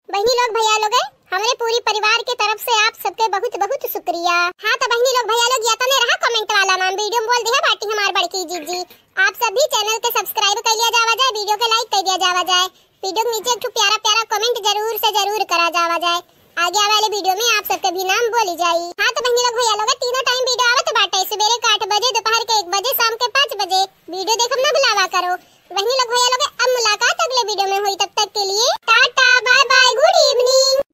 बहनी लोग भैया लोग हमारे पूरी परिवार के तरफ से आप सबके बहुत बहुत शुक्रिया। हाँ तो बहनी लोग भैया लोग, या तो नहीं रहा कमेंट वाला नाम, वीडियो में बोल दिया बाटी हमार बड़की जी। आप सभी चैनल के सब्सक्राइब कर लिया जावा जाए, वीडियो के लाइक कर दिया जावा जाए, वीडियो के नीचे एक प्यारा प्यारा कमेंट जरूर से जरूर करा जावा जाए। आगे वाले वीडियो में आप सबके भी नाम बोली जाई। हाँ तो बहनी लोग भैया लोग, तीनों टाइम वीडियो आवत बाटे, सवेरे के 8 बजे, दोपहर के 1 बजे, शाम के 5 बजे। वीडियो देखम ना भुलावा करो। बहनी लोग भैया लोग, अब मुलाकात अगले वीडियो में हुई, तब तक के लिए tata bye bye, good evening.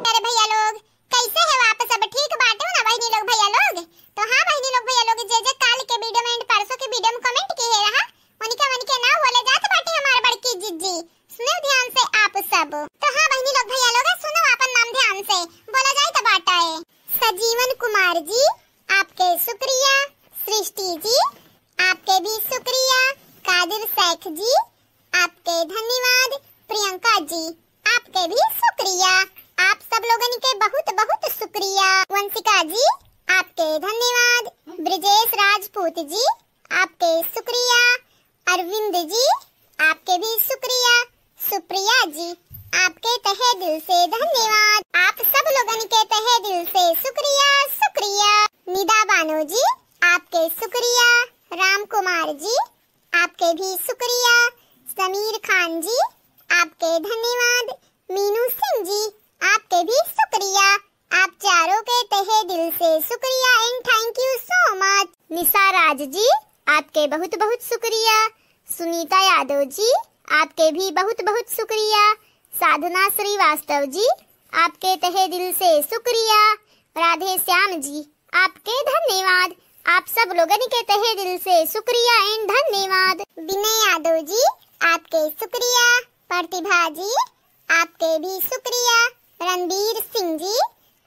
अरे भैया लोग कैसे है आप सब, ठीक बाटे ना बहनी लोग भैया लोग? तो हाँ बहनी लोग भैया लोग, जे काल के वीडियो में एंड परसों के वीडियो में कमेंट किए रहा उनके ना बोले जात बाटे हमार बड़की जी। सुनो ध्यान से आप सब। तो हाँ बहनी लोग भैया लोग, सुनो अपन नाम ध्यान से बोला जाए तो बाटा है। सजीवन कुमार जी, आपके शुक्रिया। सृष्टि जी, आपके भी शुक्रिया। कादिर शेख जी, आपके धन्यवाद। प्रियंका जी, आपके भी शुक्रिया। आप सब लोगन के बहुत बहुत शुक्रिया। वंशिका जी, आपके धन्यवाद। ब्रिजेश राजपूत जी, आपके शुक्रिया। अरविंद जी, आपके भी शुक्रिया। सुप्रिया जी, आपके तहे दिल से धन्यवाद। आप सब लोगन के तहे दिल से शुक्रिया शुक्रिया। निदा बानो जी, आपके शुक्रिया। राम कुमार जी, आपके भी शुक्रिया। समीर खान जी, आपके धन्यवाद। मीनू सिंह जी, आपके भी शुक्रिया। आप चारों के तहे दिल से शुक्रिया and thank you so much. निशा राज जी, आपके बहुत बहुत शुक्रिया। सुनीता यादव जी, आपके भी बहुत बहुत शुक्रिया। साधना श्रीवास्तव जी, आपके तहे दिल से शुक्रिया। राधे श्याम जी, आपके धन्यवाद। आप सब लोगन के तहे दिल से शुक्रिया एंड धन्यवाद। विनय यादव जी, आपके शुक्रिया। प्रतिभा जी, आपके भी शुक्रिया। रणबीर सिंह जी,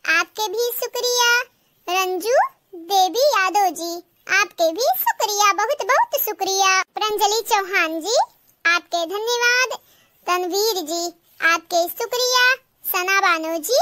आपके भी शुक्रिया। रंजू देवी यादव जी, आपके भी शुक्रिया, बहुत बहुत शुक्रिया। प्रंजलि चौहान जी, आपके धन्यवाद। तनवीर जी, आपके शुक्रिया। सना बानो जी,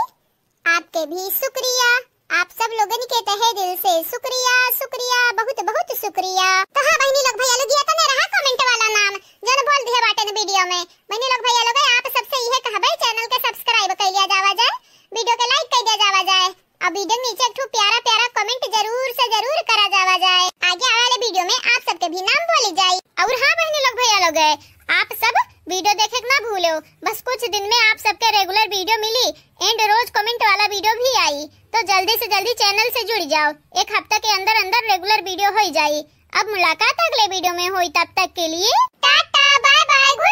आपके भी शुक्रिया। आप सब लोगन के तहे दिल से शुक्रिया शुक्रिया, बहुत बहुत शुक्रिया। तो हाँ बहनी लोग भैया लोग, ये तो नहीं रहा कमेंट वाला नाम जो बोल दिया बाटे न वीडियो में। बहनी लोग भैया लोग, आप सबसे यह कहबे चैनल के सब्सक्राइब कर लिया जावा जाए, वीडियो के लाइक कर दिया जावा जाए, और वीडियो नीचे एक प्यारा प्यारा कमेंट जरूर से जरूर करा जावा जाए। आगे वाले वीडियो में आप सबके भी नाम बोली जाए। और हाँ बहनी लोग भैया लोग, आप सब वीडियो देखे ना भूलो, बस कुछ दिन में आप सबके रेगुलर वीडियो मिली एंड रोज कमेंट वाला वीडियो भी आई, तो जल्दी से जल्दी चैनल से जुड़ जाओ। 1 हफ्ता के अंदर अंदर रेगुलर वीडियो हो जाए। अब मुलाकात अगले वीडियो में हुई, तब तक के लिए टाटा बाय बाय।